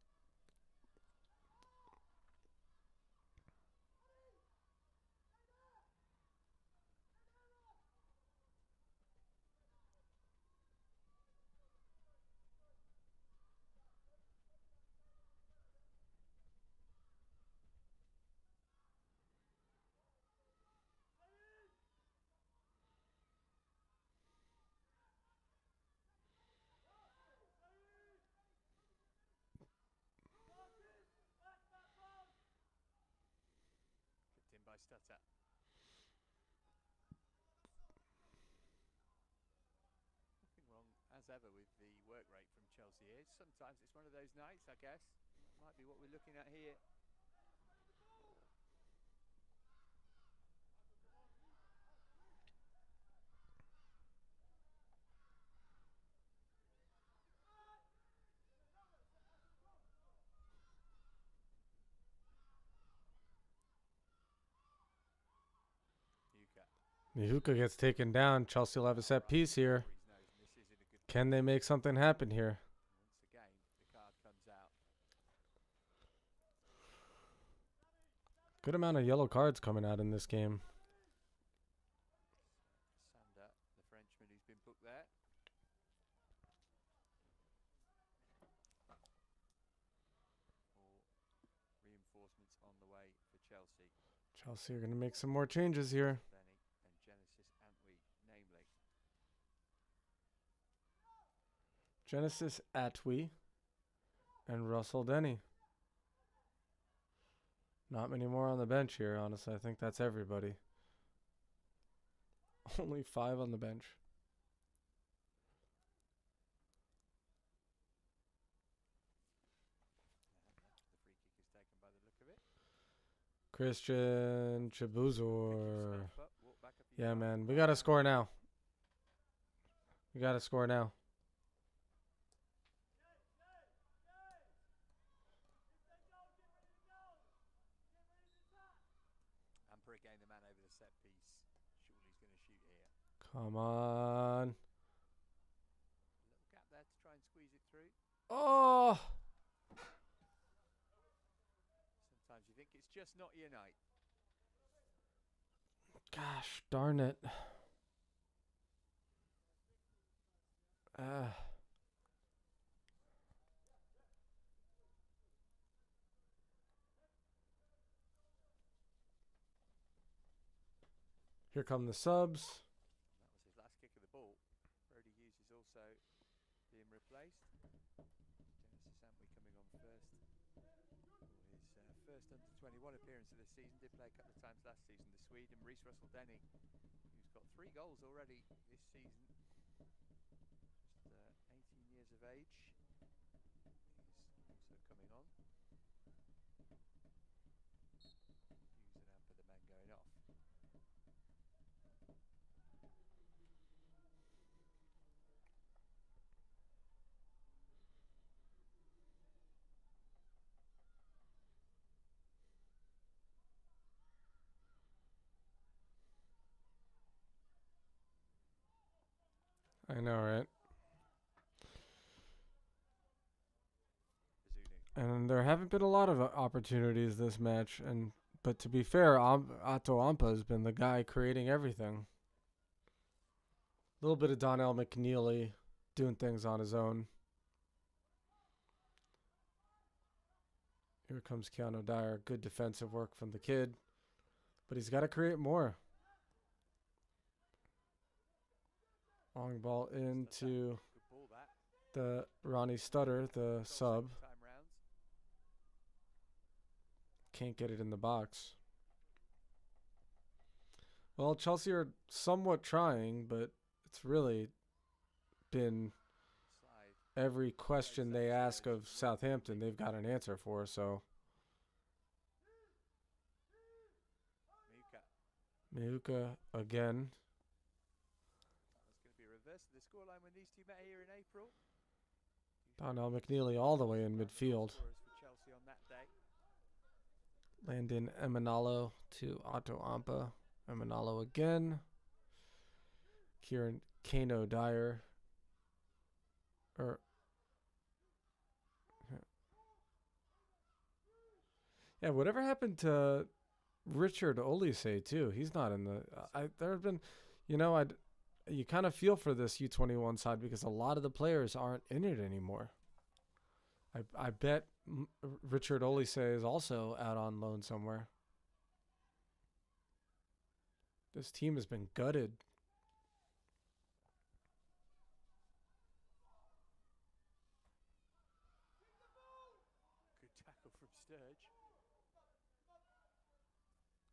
Kicked in by Stutter. Nothing wrong as ever with the work rate from Chelsea here. Sometimes it's one of those nights, I guess. Might be what we're looking at here. Yuka. Mihuka gets taken down. Chelsea will have a set piece here. Can they make something happen here? Once again, the card comes out. Good amount of yellow cards coming out in this game. Sander, the Frenchman who's been booked there. Or reinforcements on the way for Chelsea. Chelsea are going to make some more changes here. Benny and Genesis Antwi, namely. Genesis Atwi and Russell Denny. Not many more on the bench here, honestly. I think that's everybody. Only 5 on the bench. Christian Pick Chibuzor. yourself up, walk back a few Yeah, yards, man. We come got to down. score now. We got to score now. Amper again, the man over the set piece. Surely he's going to shoot here. Come on. Little gap there to try and squeeze it through. Oh! Sometimes you think it's just not your night. Gosh, darn it. Here come the subs. That was his last kick of the ball. Brody Hughes is also being replaced. Genesis Amway coming on first. For his first under-21 appearance of the season. Did play a couple of times last season. The Swede and Reece Russell-Denny, who's got 3 goals already this season. Just 18 years of age. He's also coming on. Hughes and Amper, the men going off. I know, right? Bazunu. And there haven't been a lot of opportunities this match, but to be fair, Otto Ampa has been the guy creating everything. A little bit of Donnell McNeely doing things on his own. Here comes Keanu Dyer. Good defensive work from the kid, but he's got to create more. Long ball into Good ball that. the Ronnie Stutter, the sub. Time rounds. Can't get it in the box. Well, Chelsea are somewhat trying, but it's really been Slide. every question they ask of Southampton, they've got an answer for. So Miuka. Miuka again. That's going to be a reverse of the scoreline when these two met here in April. Donnell McNeely all the way in midfield. Scorers for Chelsea on that day. Landon Emanalo to Otto Ampa. Emanalo again. Kieran Kano Dyer. Yeah, whatever happened to Richard Olise too? He's not in the. There have been, you kind of feel for this U21 side because a lot of the players aren't in it anymore. I bet Richard Olise is also out on loan somewhere. This team has been gutted. Good tackle from Sturge.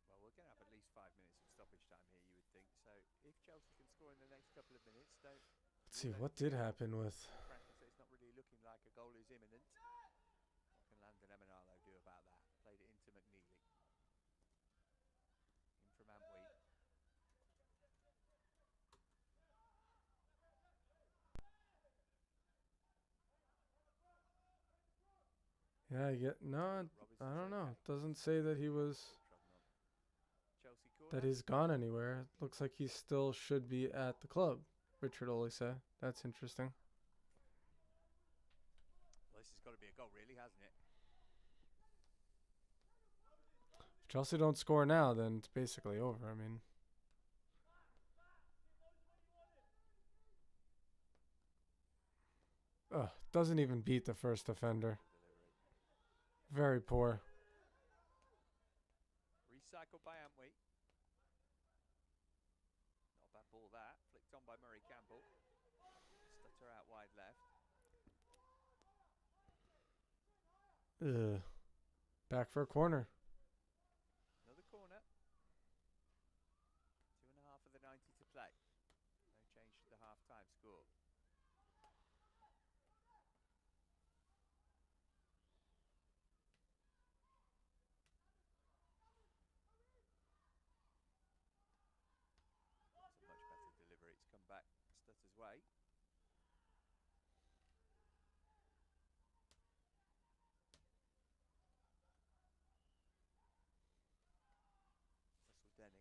Well, we're going to have at least 5 minutes of stoppage time here, you would think. So if Chelsea can score in the next couple of minutes, don't. Let's see what did happen with. Frankly, so it's not really looking like a goal is imminent. What can Landon Emanalo do about that? Played it into McNeely. In from Amway. Yeah, no, I don't know. It doesn't say that he was. Chelsea corner. That he's gone anywhere. It looks like he still should be at the club. Richard Olise. That's interesting. Well, this has got to be a goal, really, hasn't it? If Chelsea don't score now, then it's basically over. I mean, doesn't even beat the first defender. Very poor. Recycled by Amway. Not a bad ball that. Flicked on by Murray Campbell. Stutter out wide left. Back for a corner. Another corner. 2.5 of the 90 to play. No change to the half-time score. way. Russell Denny.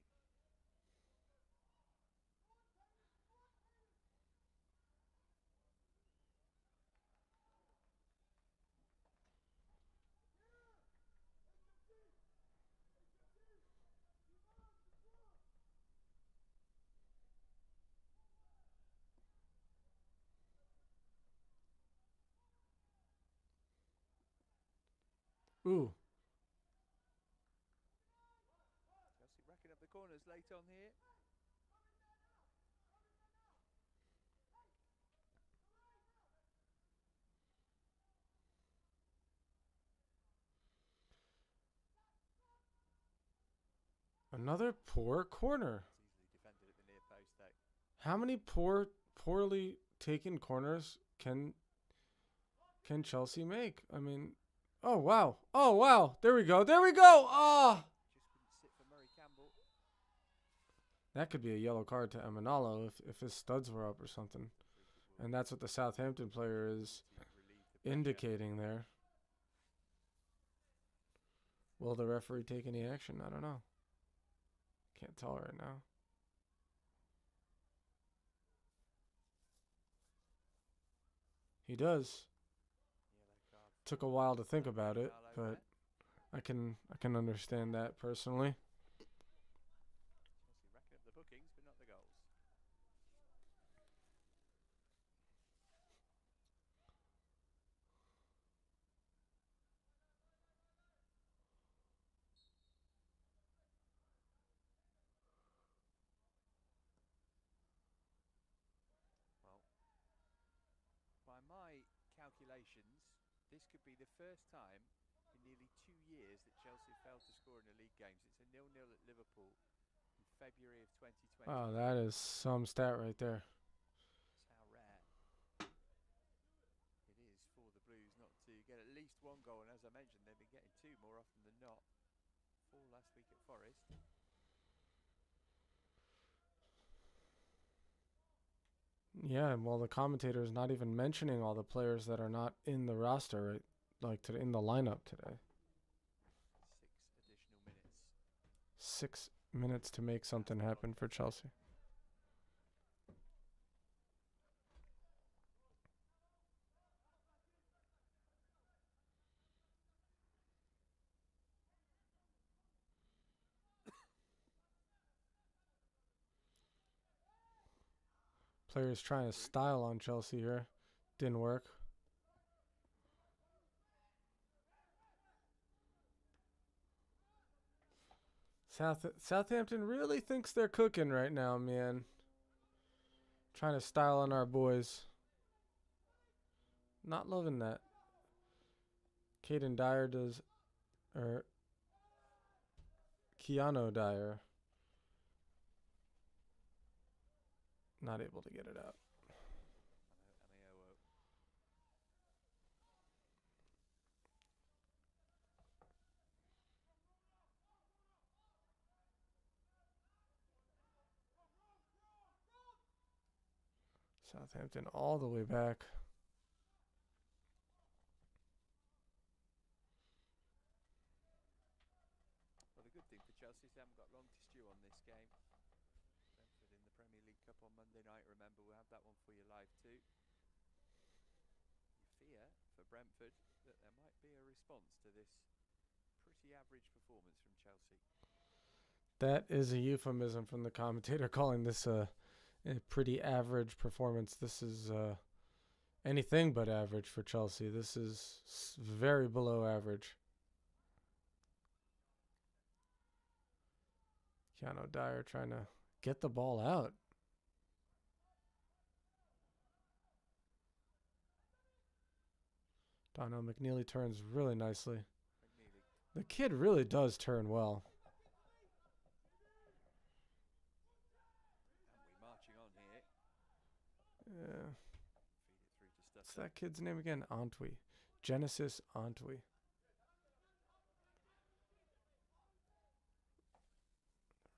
Ooh. Chelsea racking up the corners late on here. Another poor corner. It's easily defended at the near post though. How many poorly taken corners can Chelsea make? I mean, oh wow. Oh wow. There we go. There we go. Ah. Just wouldn't sit for Murray Campbell. That could be a yellow card to Emanalo if his studs were up or something. And that's what the Southampton player is indicating there. Will the referee take any action? I don't know. Can't tell right now. He does. Took a while to think about it, but I can understand that personally. Chelsea racking up the bookings, but not the goals. Well, by my calculations, this could be the first time in nearly 2 years that Chelsea failed to score in a league games. It's a 0-0 at Liverpool in February of 2020. Wow, that is some stat right there. That's how rare it is for the Blues not to get at least one goal. And as I mentioned, they've been getting two more often than not. 4 last week at Forest. Yeah, well, the commentator is not even mentioning all the players that are not in the roster, right? Like in the lineup today. 6 additional minutes. 6 minutes to make something happen for Chelsea. Players trying to style on Chelsea here. Didn't work. Southampton really thinks they're cooking right now, man. Trying to style on our boys. Not loving that. Caden Dyer does, or Keanu Dyer. Not able to get it out. Southampton all the way back. Well, the good thing for Chelsea is they haven't got long to stew on this game. Brentford in the Premier League Cup on Monday night. Remember, we'll have that one for you live too. You fear for Brentford that there might be a response to this pretty average performance from Chelsea. That is a euphemism from the commentator calling this a pretty average performance. This is anything but average for Chelsea. This is very below average. Keanu Dyer trying to get the ball out. Donnell McNeely turns really nicely. The kid really does turn well. Yeah. What's that kid's name again? Antwi. Genesis Antwi.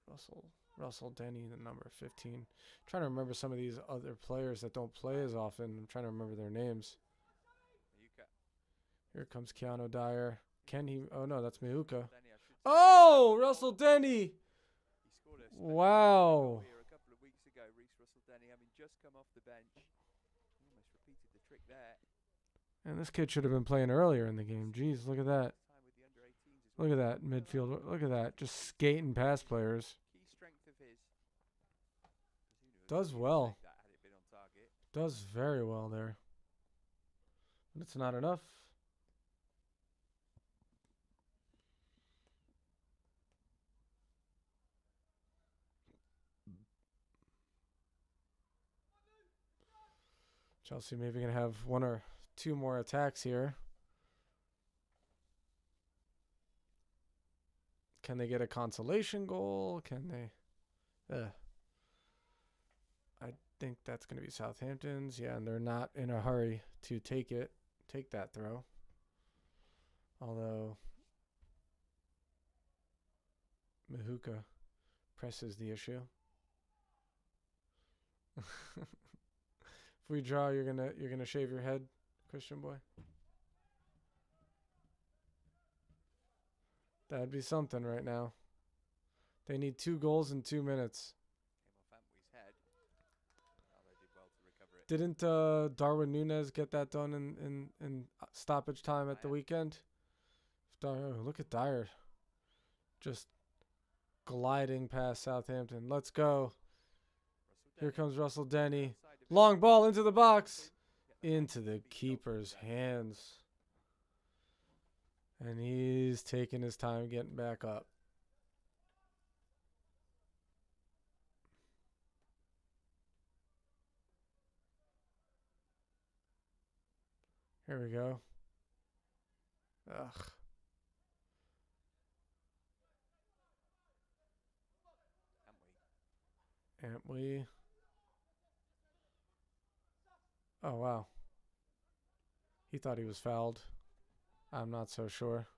Russell Russell Denny, the number 15. Trying to remember some of these other players that don't play as often. I'm trying to remember their names. Here comes Keanu Dyer. Can he? Oh, no, that's Mihuka. Oh, Russell Denny. Wow. A couple of weeks ago, Russell Denny having just come off the bench. Almost repeated the trick there. And this kid should have been playing earlier in the game. Jeez, look at that. Look at that midfield. Look at that. Just skating past players. Key strength of his. Does well. Does very well there. But it's not enough. Chelsea maybe going to have one or two more attacks here. Can they get a consolation goal? Can they? I think that's going to be Southampton's. Yeah, and they're not in a hurry to take that throw. Although Mihuka presses the issue. If we draw, you're gonna shave your head, Christian boy. That'd be something right now. They need 2 goals in 2 minutes. Didn't Darwin Núñez get that done in stoppage time at the weekend? Look at Dyer. Just gliding past Southampton. Let's go. Here comes Russell Denny. Long ball into the box. Into the keeper's hands. And he's taking his time getting back up. Here we go. Ugh. Can't we? Oh, wow. He thought he was fouled. I'm not so sure.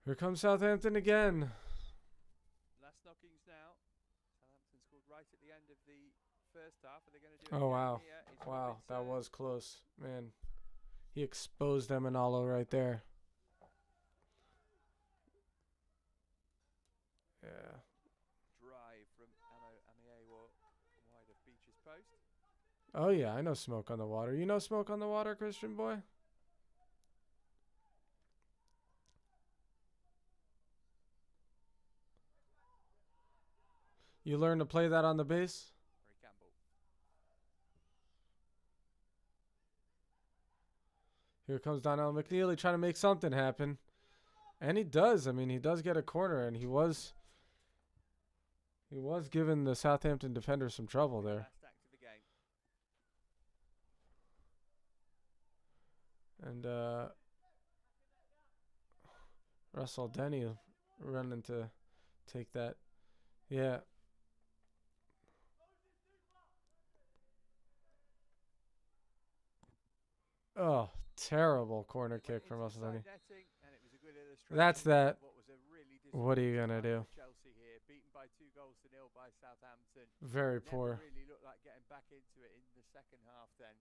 Here comes Southampton again. Last knockings now. Southampton scored right at the end of the first half. Are they going to do Oh, wow. Wow, that was close. Man, he exposed Emanalo right there. Yeah. Drive from Amiawa wide of Beach's post. Oh, yeah, I know Smoke on the Water. You know Smoke on the Water, Christian boy? You learn to play that on the bass? Here comes Donnell McNeely trying to make something happen. And he does. I mean, he does get a corner, and he was giving the Southampton defender some trouble there. And Russell Denny running to take that. Yeah. Oh, terrible corner kick from Russell Denny. That's that. What are you going to do? Very poor. Really looked like getting back into it in the second half then.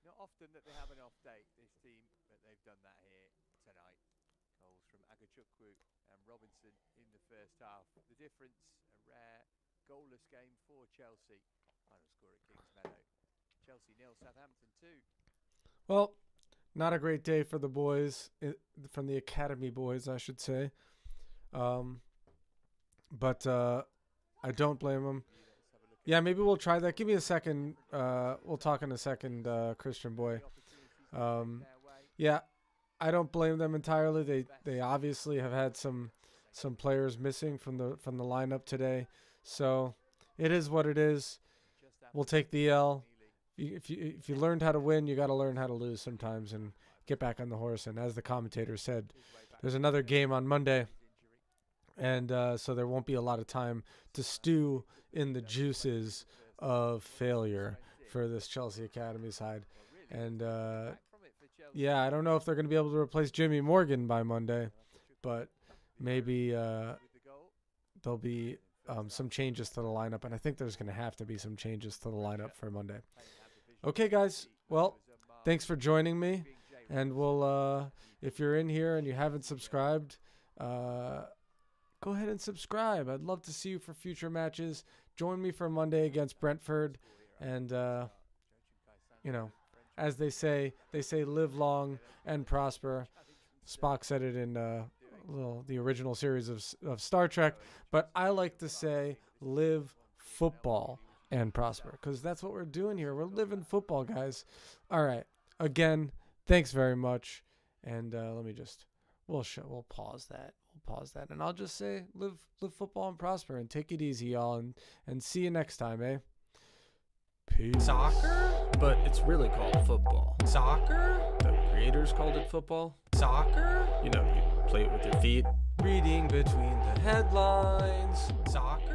Not often that they have an off day, this team, but they've done that here tonight. Goals from Agachukwu and Robinson in the first half. The difference, a rare goalless game for Chelsea. Final score at Kings Meadow. Chelsea 0, Southampton 2. Well, not a great day for the boys, from the academy boys, I should say. But I don't blame them. Yeah, maybe we'll try that. Give me a second. We'll talk in a second, Christian boy. Yeah, I don't blame them entirely. They obviously have had some players missing from the lineup today. So it is what it is. We'll take the L. If you learned how to win, you got to learn how to lose sometimes and get back on the horse. And as the commentator said, there's another game on Monday. And so there won't be a lot of time to stew in the juices of failure for this Chelsea Academy side. And yeah, I don't know if they're going to be able to replace Jimmy Morgan by Monday, but maybe there'll be some changes to the lineup, and I think there's going to have to be some changes to the lineup for Monday. Okay, guys. Well, thanks for joining me, and we'll if you're in here and you haven't subscribed, go ahead and subscribe. I'd love to see you for future matches. Join me for Monday against Brentford, and you know, as they say live long and prosper. Spock said it in the original series of Star Trek, but I like to say live football and prosper, because that's what we're doing here. We're living football, guys. All right. Again, thanks very much. And let me just we'll pause that. And I'll just say live football and prosper, and take it easy, y'all, and see you next time, eh? Peace. Soccer? But it's really called football. Soccer? The creators called it football. Soccer? You know, you play it with your feet. Reading between the headlines. Soccer?